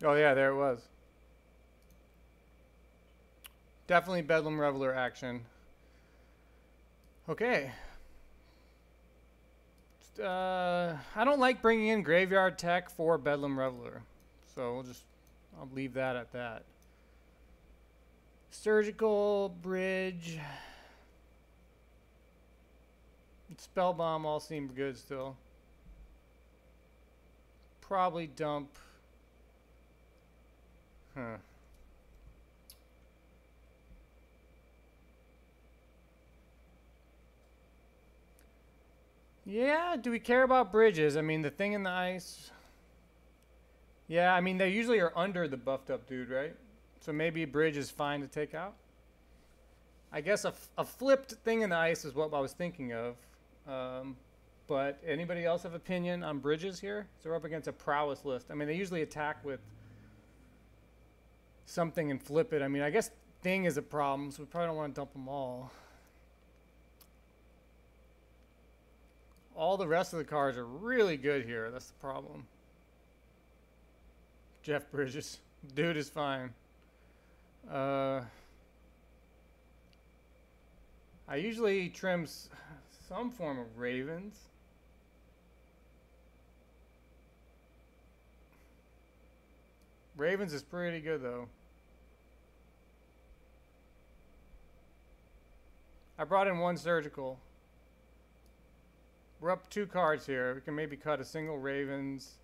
Oh yeah, there it was. Definitely Bedlam Reveler action. Okay. I don't like bringing in graveyard tech for Bedlam Reveler, so I'll leave that at that. Surgical, Bridge, Spellbomb all seem good still. Probably dump. Huh. Yeah, do we care about bridges? I mean, the thing in the ice. Yeah, I mean, they usually are under the buffed up dude, right? So maybe bridge is fine to take out. I guess a flipped thing in the ice is what I was thinking of. But anybody else have opinion on bridges here? So we're up against a prowess list. I mean, they usually attack with something and flip it. I mean, I guess thing is a problem, so we probably don't want to dump them all. All the rest of the cards are really good here. That's the problem. Jeff Bridges. Dude is fine. I usually trim some form of ravens. Ravens is pretty good though. I brought in one surgical. We're up 2 cards here. We can maybe cut a single ravens.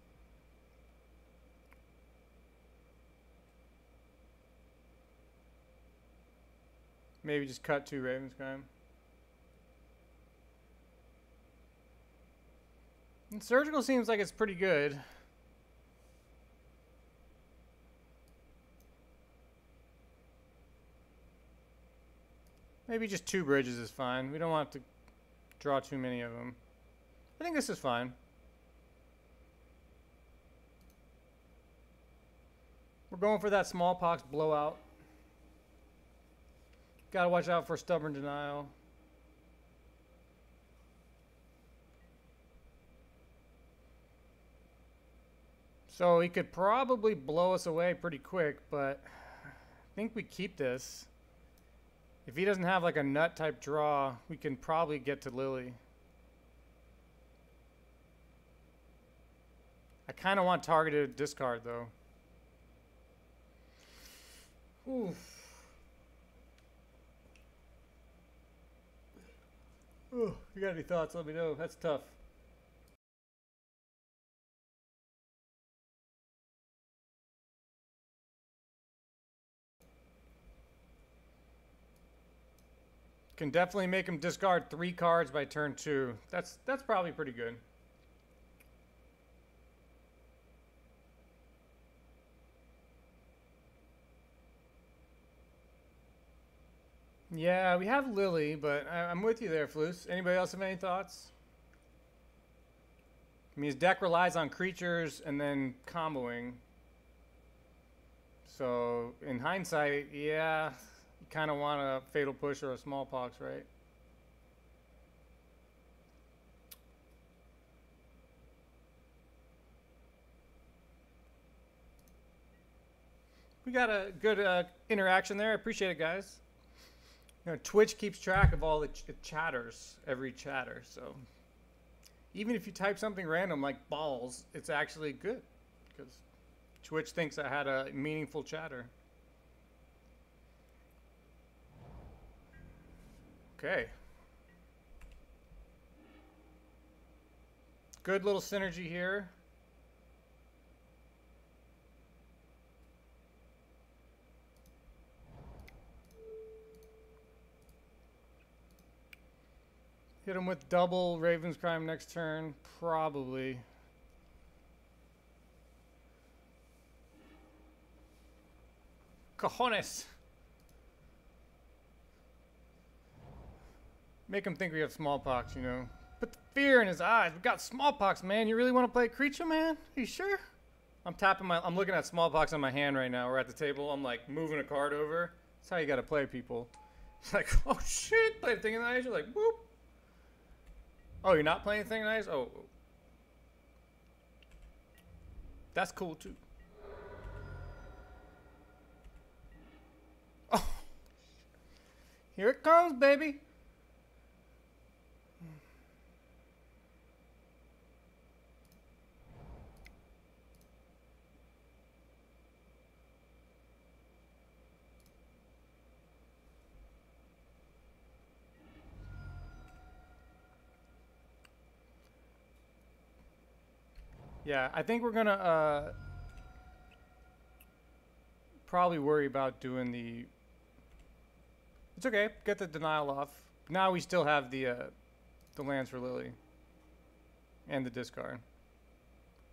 Maybe just cut 2 ravens, kind of. And surgical seems like it's pretty good. Maybe just 2 bridges is fine. We don't want to draw too many of them. I think this is fine. We're going for that smallpox blowout. Gotta watch out for stubborn denial. So he could probably blow us away pretty quick, but I think we keep this. If he doesn't have like a nut type draw, we can probably get to Lily. I kind of want targeted discard though. Oof. Ooh, you got any thoughts? Let me know. That's tough. Can definitely make him discard 3 cards by turn 2. That's probably pretty good. Yeah, we have Lily, but I'm with you there, Floos. Anybody else have any thoughts? I mean, his deck relies on creatures and then comboing. So, in hindsight, yeah, you kind of want a Fatal Push or a Smallpox, right? We got a good interaction there. I appreciate it, guys. You know, Twitch keeps track of all the chatters, every chatter. So even if you type something random like balls, it's actually good because Twitch thinks I had a meaningful chatter. Okay. Good little synergy here. Hit him with double Raven's Crime next turn, probably. Cojones! Make him think we have smallpox, you know. Put the fear in his eyes. We got smallpox, man. You really want to play creature, man? Are you sure? I'm looking at smallpox on my hand right now. We're at the table. I'm like moving a card over. That's how you got to play people. It's like, oh shit, play Thing in the Ice. You're like, whoop. Oh, you're not playing Thing in the Ice? Oh. That's cool too. Oh. Here it comes, baby. Yeah, I think we're gonna probably worry about doing the. It's okay, get the denial off. Now we still have the lands for Lily and the discard.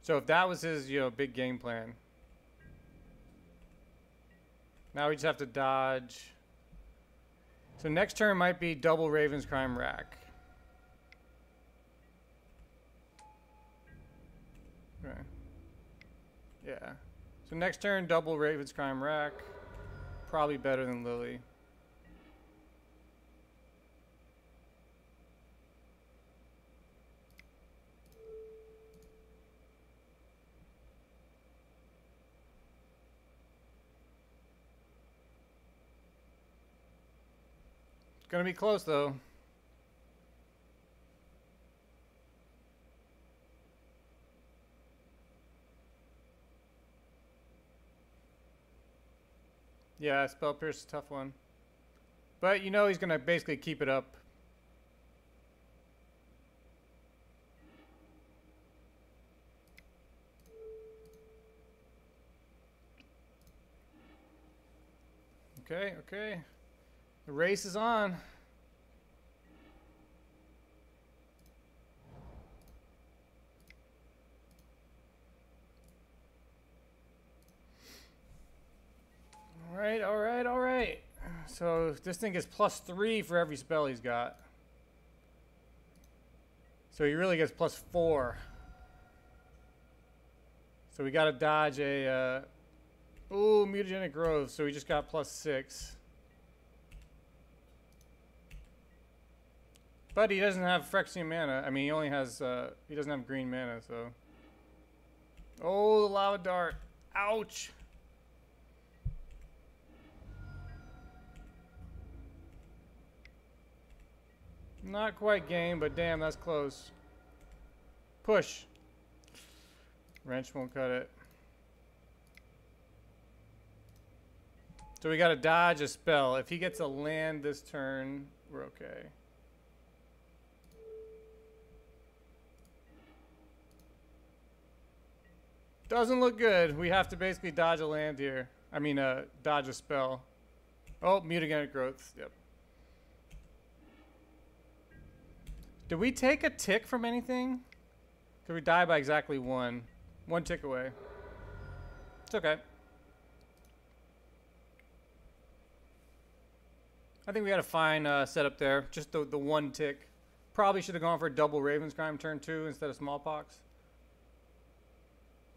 So if that was his, big game plan, now we just have to dodge. So next turn might be double Raven's Crime Rack. Okay. Yeah. So next turn, double Raven's Crime Rack. Probably better than Lily. It's gonna be close though. Yeah, Spell Pierce is a tough one. But he's going to basically keep it up. Okay, okay. The race is on. All right. So this thing is +3 for every spell he's got. So he really gets +4. So we got to dodge a... ooh, Mutagenic Growth. So we just got +6. But he doesn't have Phyrexian mana. I mean, he only has... he doesn't have green mana, so... oh, the Lava Dart. Ouch! Not quite game, but damn, that's close. Push. Wrench won't cut it. So we gotta dodge a spell. If he gets a land this turn, we're okay. Doesn't look good. We have to basically dodge a land here. I mean, dodge a spell. Oh, Mutagenic Growth. Yep. Did we take a tick from anything? Could we die by exactly one? One tick away. It's okay. I think we had a fine setup there. Just the one tick. Probably should have gone for a double Raven's Crime turn 2 instead of Smallpox.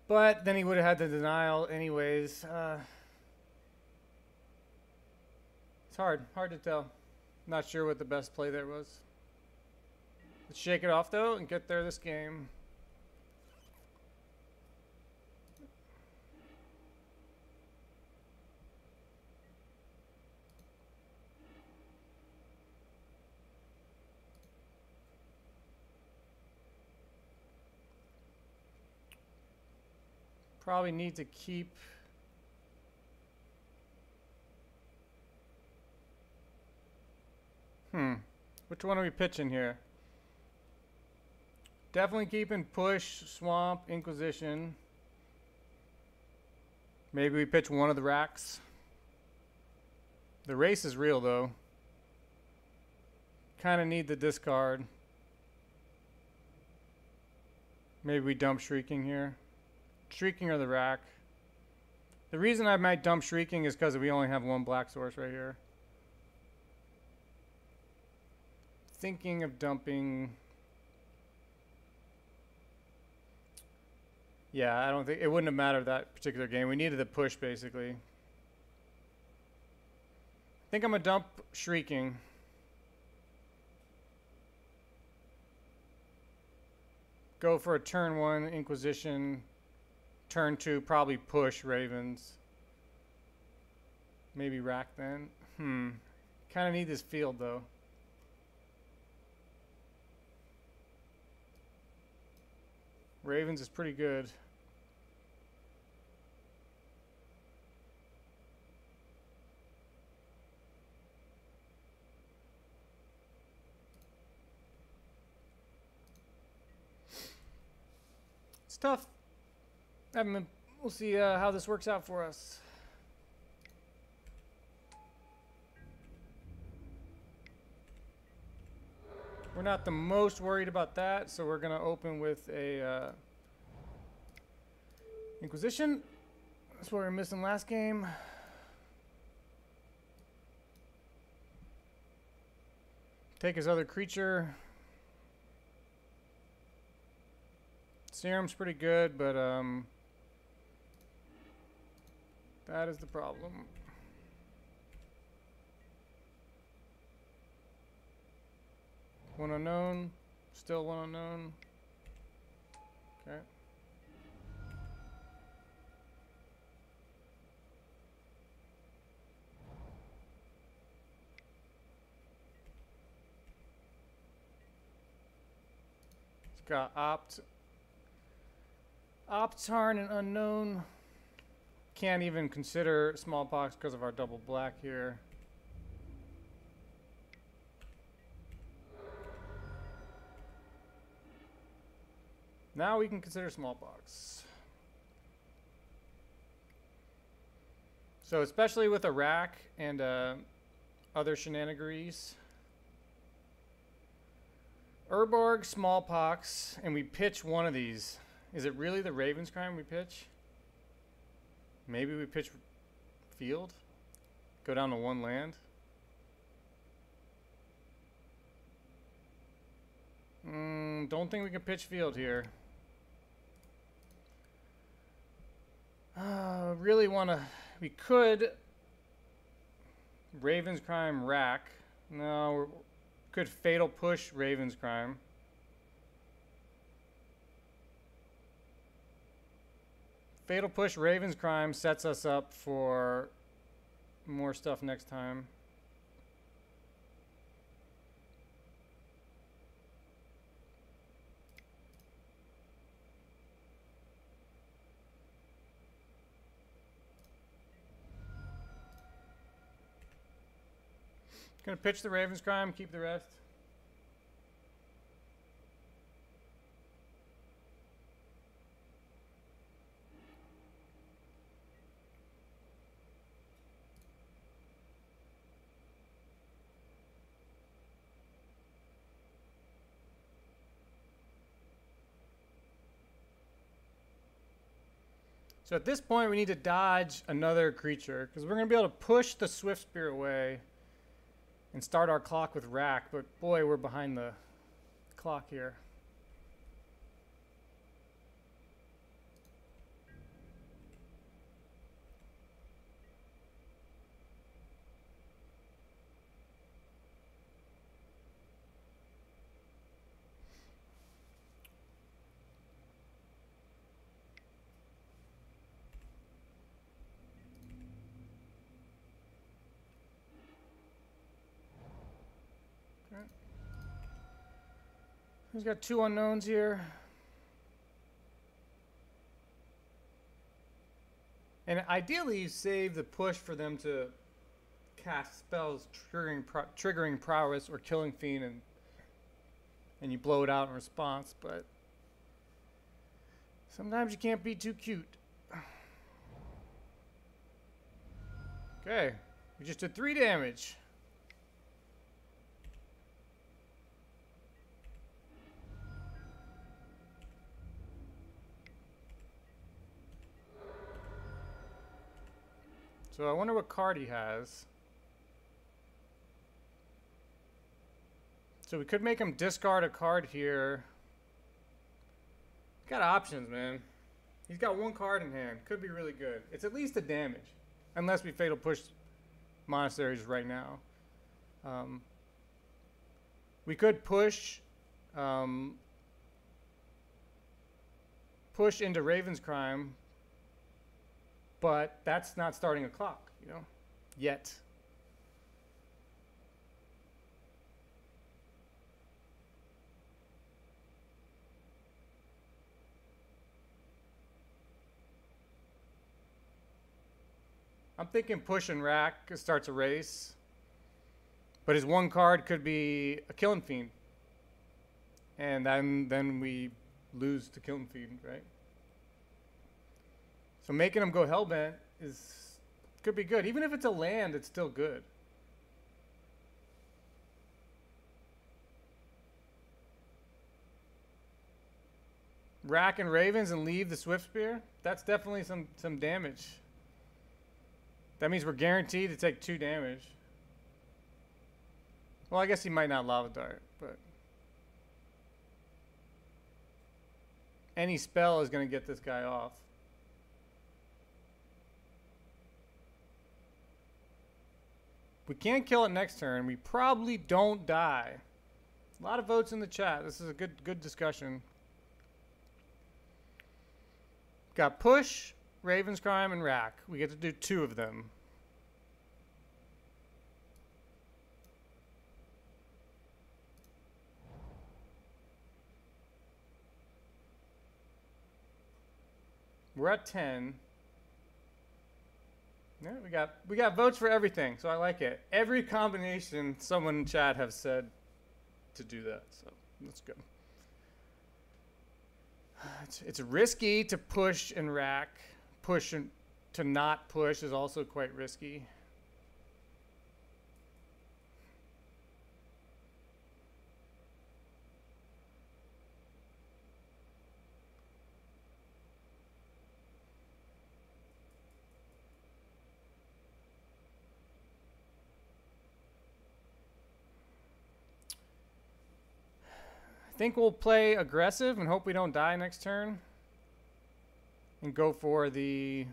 But then he would have had the denial anyways. It's hard to tell. Not sure what the best play there was. Let's shake it off though and get there this game. Probably need to keep... which one are we pitching here? Definitely keeping Push, Swamp, Inquisition. Maybe we pitch one of the racks. The race is real though. Kind of need the discard. Maybe we dump Shrieking here. Shrieking or the rack. The reason I might dump Shrieking is because we only have one black source right here. Thinking of dumping Yeah, I don't think it wouldn't have mattered that particular game. We needed the push basically. I think I'm gonna dump Shrieking. Go for a turn 1 Inquisition. Turn 2 probably push Ravens. Maybe rack then. Kind of need this field though. Ravens is pretty good. It's tough. We'll see how this works out for us. We're not the most worried about that, so we're gonna open with a Inquisition. That's what we were missing last game. Take his other creature. Serum's pretty good, but that is the problem. One unknown, still one unknown. Okay. It's got Tarn and unknown. Can't even consider Smallpox because of our double black here. Now we can consider Smallpox. So especially with a rack and other shenanigans. Urborg, Smallpox, and we pitch one of these. Is it really the Raven's Crime we pitch? Maybe we pitch field? Go down to 1 land? Don't think we can pitch field here. Really want to... We could... Raven's Crime rack. No, could Fatal Push Raven's Crime. Fatal Push Raven's Crime sets us up for more stuff next time. Gonna pitch the Raven's Crime, keep the rest. So at this point, we need to dodge another creature because we're going to be able to push the Swift Spear away and start our clock with rack. But boy, we're behind the clock here. He's got 2 unknowns here. And ideally you save the push for them to cast spells triggering Prowess or Killing Fiend and you blow it out in response, but sometimes you can't be too cute. Okay, we just did 3 damage. So I wonder what card he has. So we could make him discard a card here. Got options, man. He's got one card in hand. Could be really good. It's at least a damage. Unless we Fatal Push Monasteries right now. We could push push into Raven's Crime, but that's not starting a clock, you know, yet. I'm thinking push and rack starts a race. But his one card could be a Killing Fiend. And then we lose to Killing Fiend, right? So making him go Hellbent could be good. Even if it's a land, it's still good. Rack and Ravens and leave the Swift Spear. That's definitely some damage. That means we're guaranteed to take 2 damage. Well, I guess he might not Lava Dart, but any spell is going to get this guy off. We can't kill it next turn. We probably don't die. A lot of votes in the chat. This is a good discussion. Got push, Raven's Crime, and rack. We get to do 2 of them. We're at 10. Yeah, we got votes for everything, so I like it. Every combination someone in chat have said to do that, so that's good. It's risky to push and rack. Push and to not push is also quite risky. I think we'll play aggressive and hope we don't die next turn. And go for the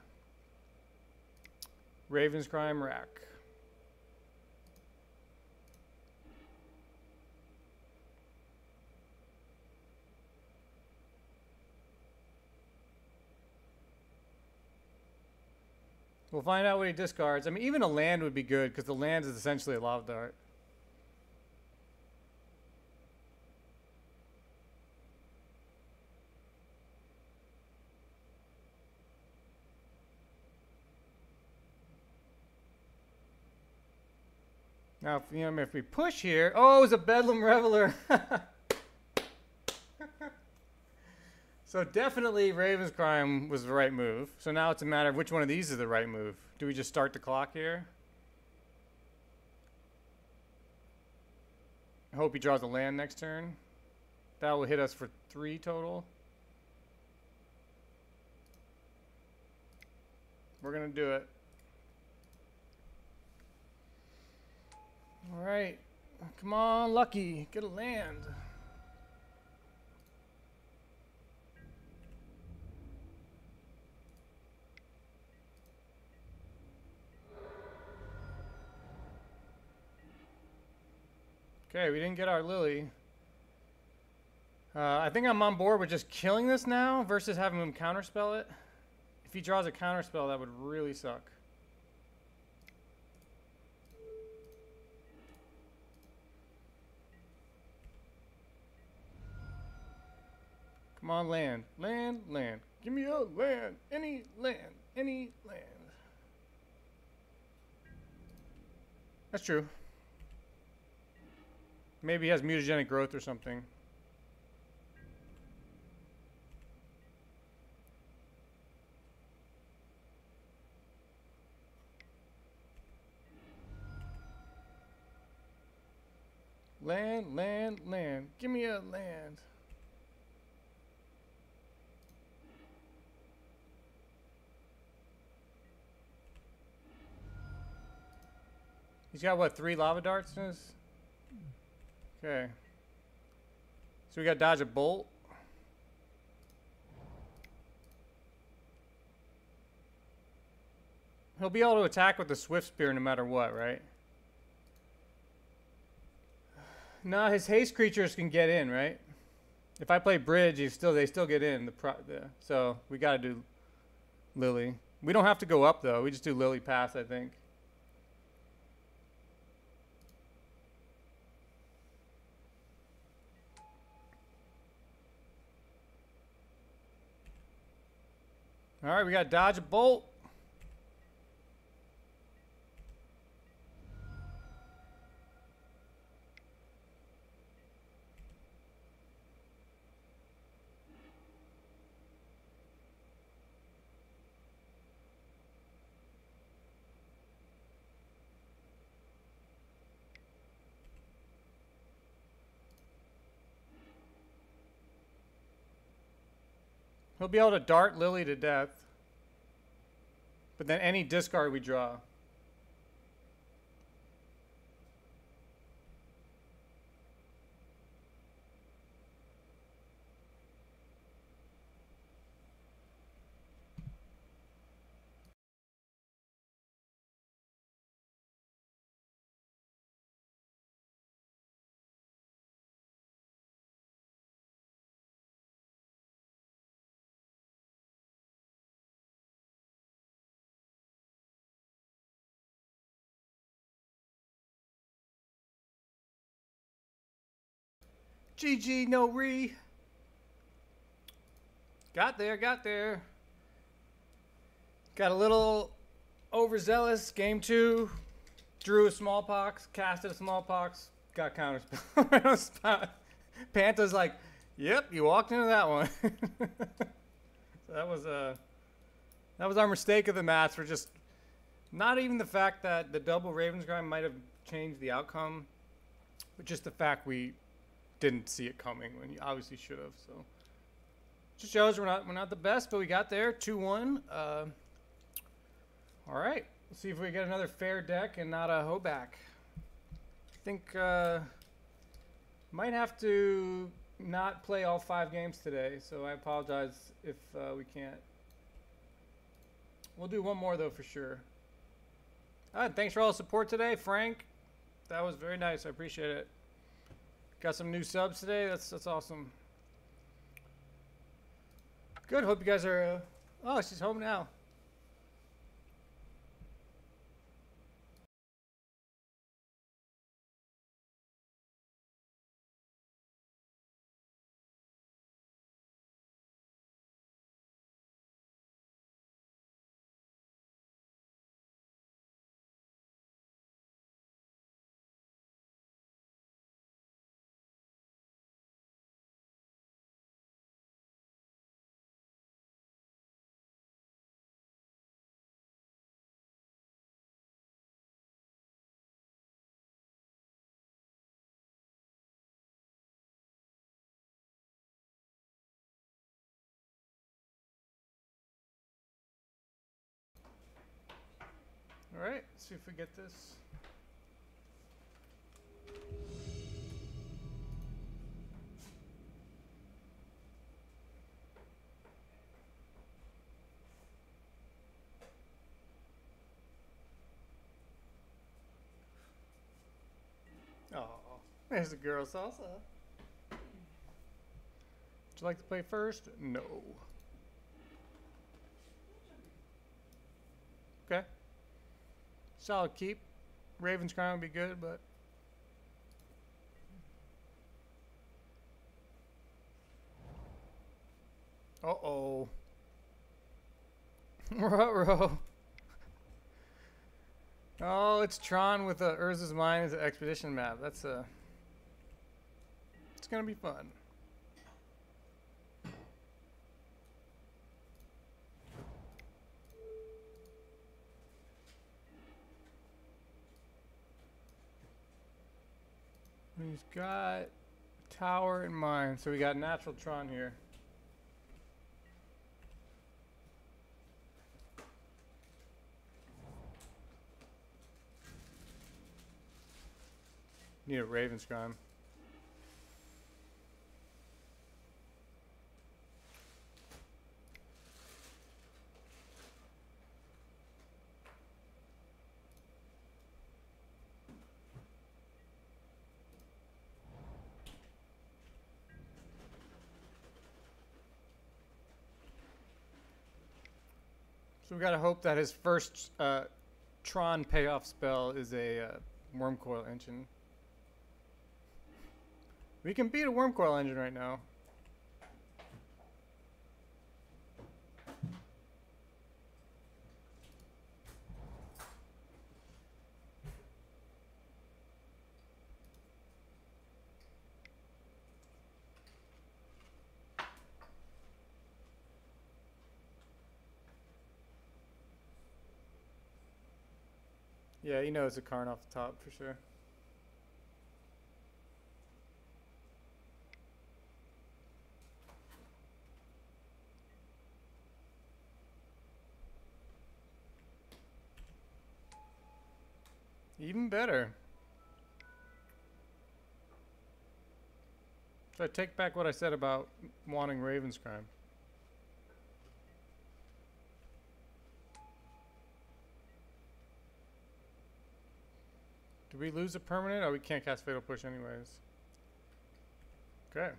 Raven's Crime rack. We'll find out what he discards. I mean, even a land would be good because the land is essentially a Lava Dart. Now, if we push here, oh, it's a Bedlam Reveler. So definitely Raven's Crime was the right move. So now it's a matter of which one of these is the right move. Do we just start the clock here? I hope he draws a land next turn. That will hit us for 3 total. We're going to do it. All right. Come on, Lucky. Get a land. Okay, we didn't get our Lily. I think I'm on board with just killing this now versus having him counterspell it. If he draws a counterspell, that would really suck. Come on, land. Land, land. Give me a land. Any land. Any land. That's true. Maybe he has mutagenic growth or something. Land, land, land. Give me a land. He's got, what, 3 lava darts in his? Okay. So we got dodge a bolt. He'll be able to attack with the Swift Spear no matter what, right? No, his haste creatures can get in, right? If I play Bridge, they still get in. So we got to do Lily. We don't have to go up, though. We just do Lily pass, I think. All right, we got dodge a bolt. He'll be able to dart Lily to death. But then any discard we draw. GG, no re. Got there, got there. Got a little overzealous. Game 2. Drew a smallpox, casted a smallpox, got counterspell. Panta's like, yep, you walked into that one. So that was our mistake of the match. For just not even the fact that the double Ravens grind might have changed the outcome, but just the fact we didn't see it coming when you obviously should have. So just shows we're not the best, but we got there 2-1. All right, let's see if we get another fair deck and not a Hogaak. I think might have to not play all 5 games today, so I apologize if we can't. We'll do one more though for sure. Thanks for all the support today, Frank. That was very nice. I appreciate it. Got some new subs today. That's awesome. Good. Hope you guys are. Oh, she's home now. All right, let's see if we get this. Oh, there's the girl salsa. Would you like to play first? No. Okay. Solid keep. Raven's Crown would be good, but uh-oh. Ruh-roh. Oh, it's Tron with Urza's Mine as an expedition map. That's it's gonna be fun. He's got Tower and Mine, so we got Natural Tron here. Need a Raven's Crime. So we gotta hope that his first Tron payoff spell is a Wormcoil Engine. We can beat a Wormcoil Engine right now. Yeah, he knows a Karn off the top for sure. Even better. So I take back what I said about wanting Ravenscrime. Do we lose a permanent? Oh, we can't cast Fatal Push anyways. Okay.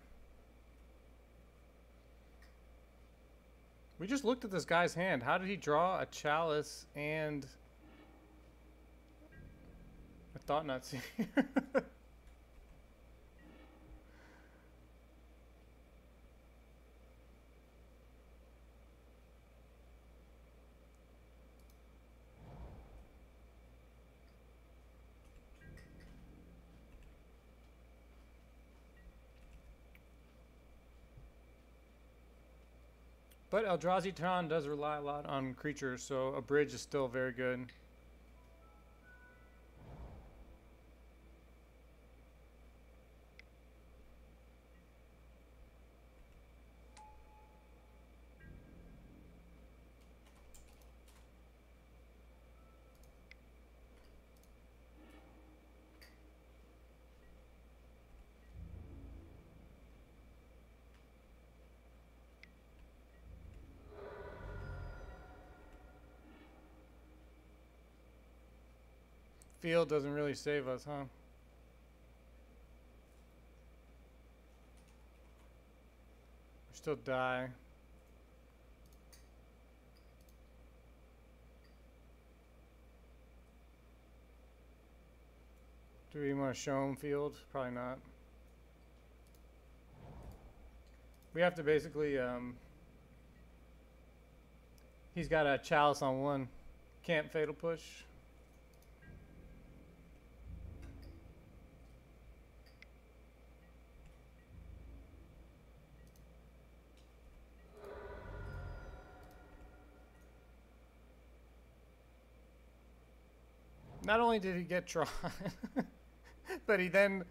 We just looked at this guy's hand. How did he draw a Chalice and a Thought Not Seer? But Eldrazi Tron does rely a lot on creatures, so a bridge is still very good. Field doesn't really save us, huh? We still die. Do we want to show him field? Probably not. We have to basically, he's got a Chalice on one. Can't Fatal Push. Not only did he get Tron, but he then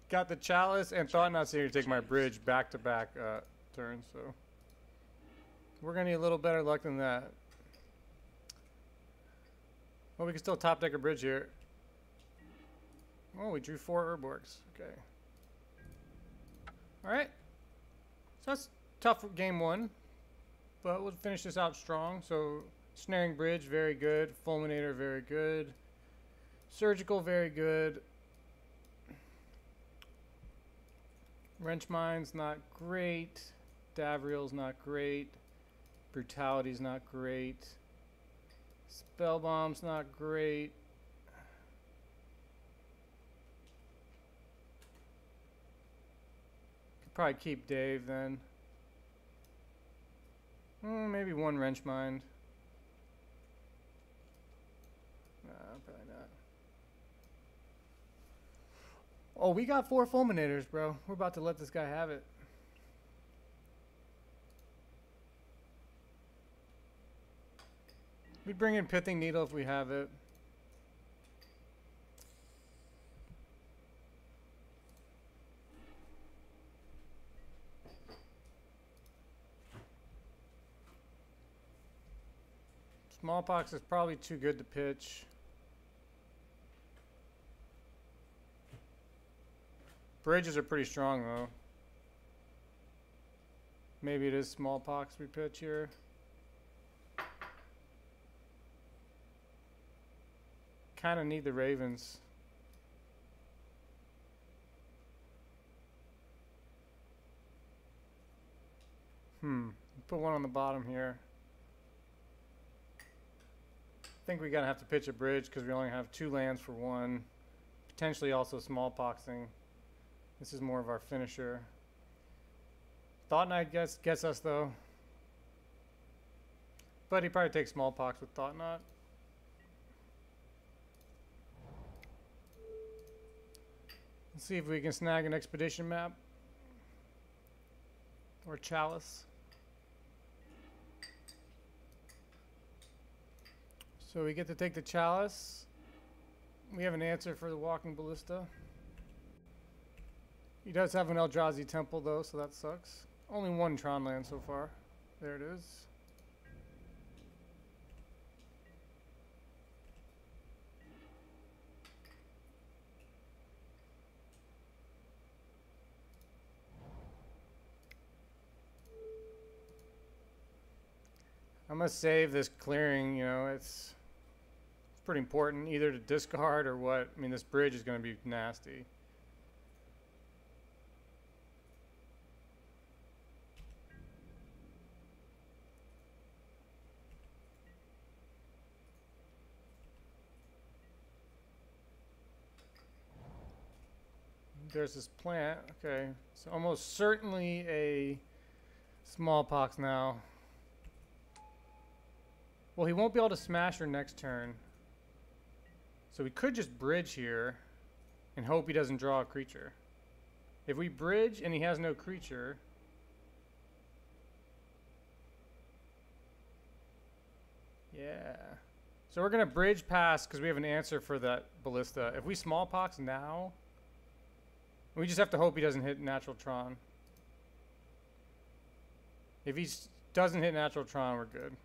got the Chalice and Thought Not Seer to take my bridge back-to-back turns, so we're going to need a little better luck than that. Well, we can still top deck a bridge here. Oh, we drew 4 Urborgs. Okay. Alright. So that's tough game 1, but we'll finish this out strong. So Snaring Bridge, very good. Fulminator, very good. Surgical, very good. Wrench Mine's not great. Davriel's not great. Brutality's not great. Spellbomb's not great. Could probably keep Dave then. Maybe 1 Wrench Mind. Probably not. Oh, we got 4 Fulminators, bro. We're about to let this guy have it. We'd bring in Pithing Needle if we have it. Smallpox is probably too good to pitch. Bridges are pretty strong though. Maybe it is Smallpox we pitch here. Kind of need the Ravens. Put 1 on the bottom here. think we're gonna have to pitch a bridge because we only have 2 lands for 1. Potentially also smallpoxing. This is more of our finisher. Thought Knot gets us though. But he probably takes smallpox with Thought Knot. Let's see if we can snag an expedition map. Or chalice. So we get to take the chalice. We have an answer for the Walking Ballista. He does have an Eldrazi temple though, so that sucks. Only 1 Tron land so far. There it is. I'm gonna save this clearing, you know, it's pretty important either to discard or what. I mean, this bridge is gonna be nasty. There's this plant. Okay, so almost certainly a smallpox now. Well, he won't be able to smash her next turn. So we could just bridge here and hope he doesn't draw a creature. If we bridge and he has no creature, yeah. So we're gonna bridge past because we have an answer for that ballista. If we smallpox now, we just have to hope he doesn't hit natural Tron. If he doesn't hit natural Tron, we're good.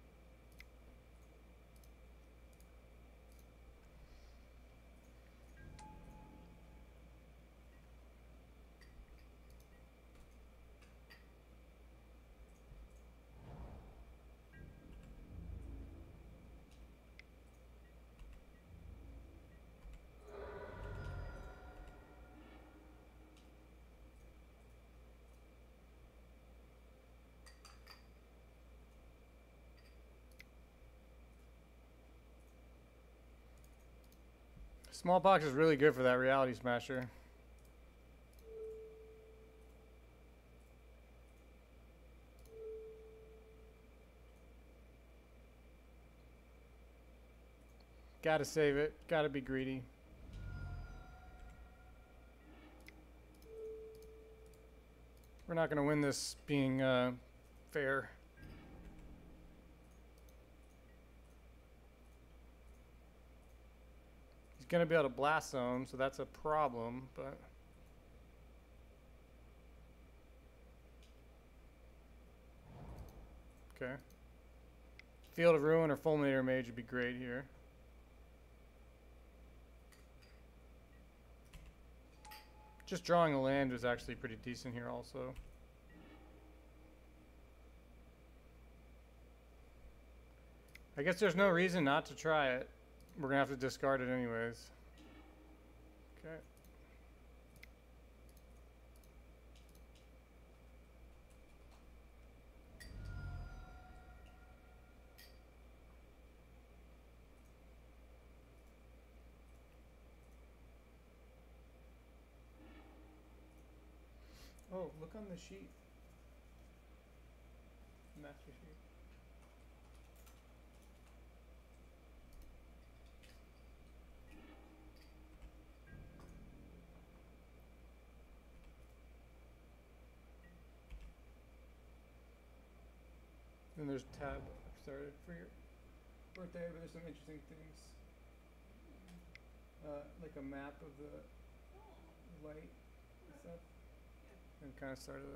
Smallpox is really good for that Reality Smasher. Gotta save it. Gotta be greedy. We're not gonna win this being fair. He's gonna be able to blast zone, so that's a problem, but okay. Field of Ruin or Fulminator Mage would be great here. Just drawing a land is actually pretty decent here also. I guess there's no reason not to try it. We're gonna have to discard it anyways. Okay. Oh, look on the sheet. Master sheet. Then there's a tab I've started for your birthday, but there's some interesting things. Like a map of the light and stuff. And kind of started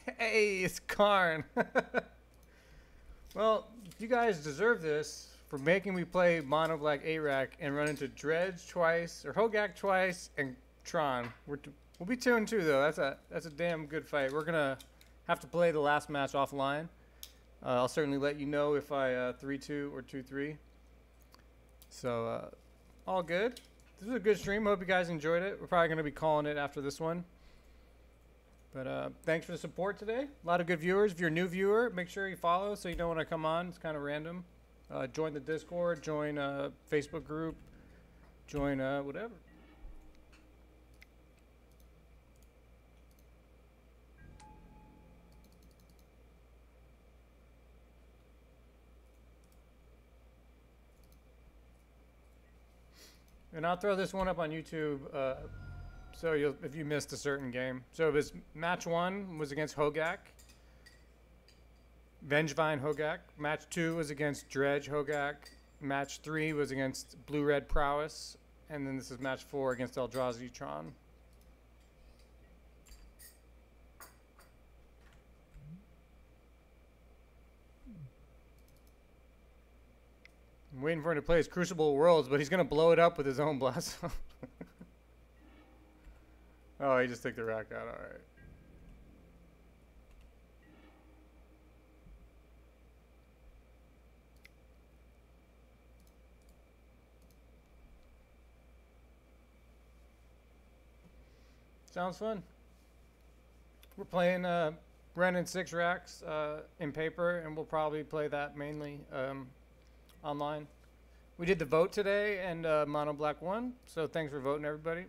a hey, it's Karn. Well, you guys deserve this for making me play mono black ARAC and run into Dredge twice or Hogaak twice and Tron. We'll be 2-2 though. That's a damn good fight. We're gonna have to play the last match offline. I'll certainly let you know if I 3-2 or 2-3. So all good. This was a good stream. Hope you guys enjoyed it. We're probably gonna be calling it after this one. But thanks for the support today. A lot of good viewers. If you're a new viewer, make sure you follow so you know when I come on. It's kind of random. Join the Discord, join a Facebook group, join whatever. And I'll throw this one up on YouTube. So if you missed a certain game. So it was match 1 was against Hogaak Vine Hogaak. Match 2 was against Dredge Hogaak. Match 3 was against Blue-Red Prowess. And then this is match 4 against Eldrazi Tron. I'm waiting for him to play his Crucible Worlds, but he's going to blow it up with his own blast. Oh, he just took the rack out. All right. Sounds fun. We're playing Brennan 6 racks in paper, and we'll probably play that mainly online. We did the vote today, and Mono Black won, so thanks for voting, everybody.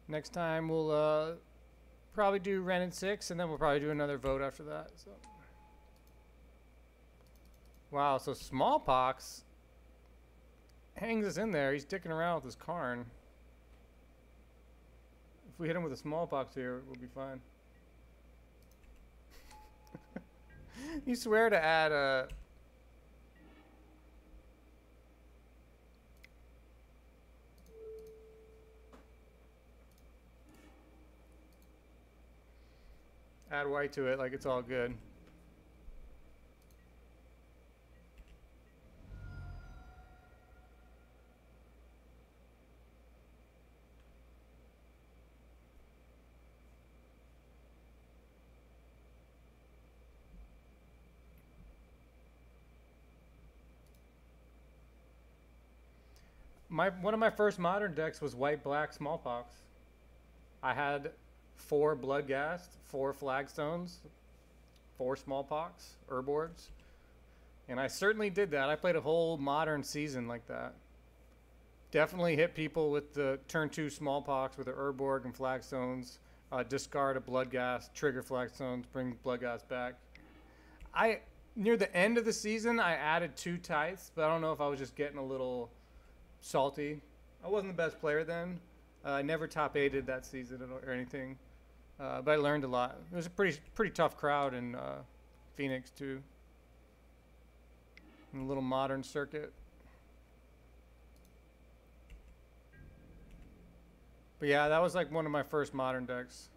Next time we'll probably do Ren 6, and then we'll probably do another vote after that. So. Wow, so Smallpox hangs us in there. He's dicking around with his Karn. If we hit him with a Smallpox here, we'll be fine. You swear to add a... add white to it like it's all good. One of my first modern decks was white-black Smallpox. I had 4 Bloodghast, 4 Flagstones, 4 Smallpox, Urborgs. And I certainly did that. I played a whole modern season like that. Definitely hit people with the turn 2 Smallpox with the Urborg and Flagstones. Discard a Bloodghast, trigger Flagstones, bring Bloodghast back. Near the end of the season, I added 2 Tithes, but I don't know if I was just getting a little salty. I wasn't the best player then. I never top 8'd that season or anything. But I learned a lot. It was a pretty tough crowd in Phoenix too. In a little modern circuit. But yeah, that was like one of my first modern decks.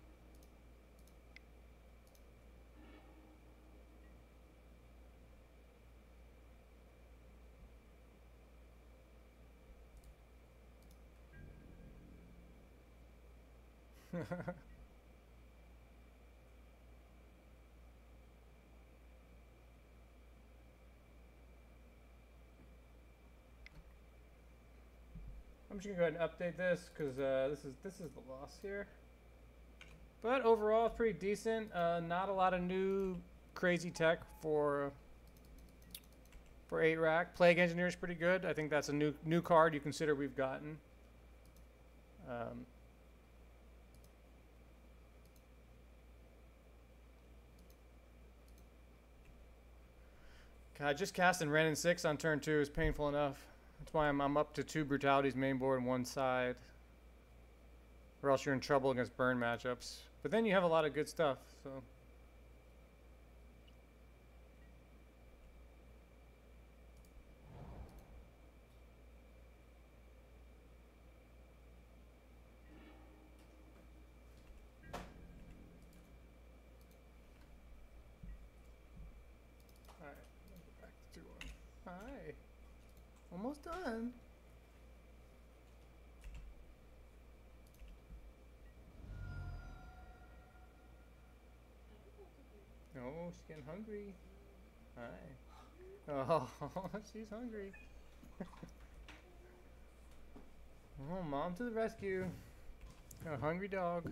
I'm just gonna go ahead and update this because this is the loss here. But overall, pretty decent. Not a lot of new crazy tech for 8 rack. Plague Engineer is pretty good. I think that's a new card you consider we've gotten. God, just casting Ren 6 on turn 2 is painful enough. That's why I'm up to 2 Brutalities main board and 1 side. Or else you're in trouble against burn matchups. But then you have a lot of good stuff, so. Alright, back to 2-1. Hi. Almost done. Oh, she's getting hungry. Hi. Oh, she's hungry. Oh, mom to the rescue. A hungry dog.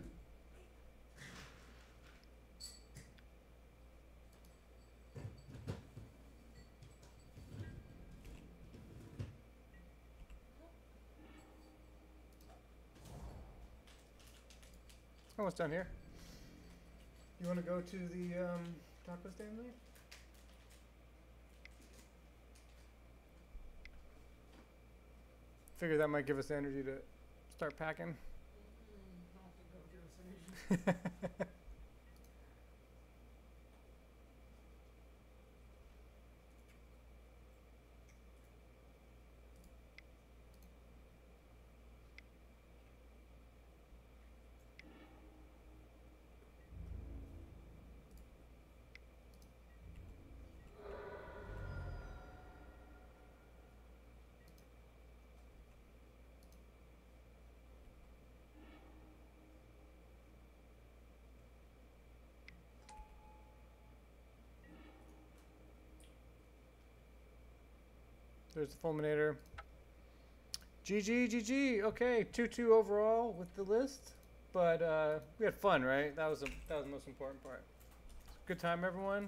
Almost done here. You want to go to the taco stand, Lee? Figure that might give us the energy to start packing. There's the fulminator. GG, GG. Okay, 2-2 overall with the list, but we had fun, right? That was the most important part. Good time, everyone.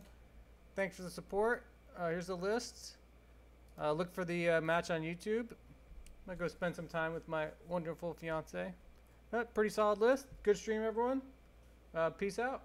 Thanks for the support. Here's the list. Look for the match on YouTube. I'm gonna go spend some time with my wonderful fiance. Pretty solid list. Good stream, everyone. Peace out.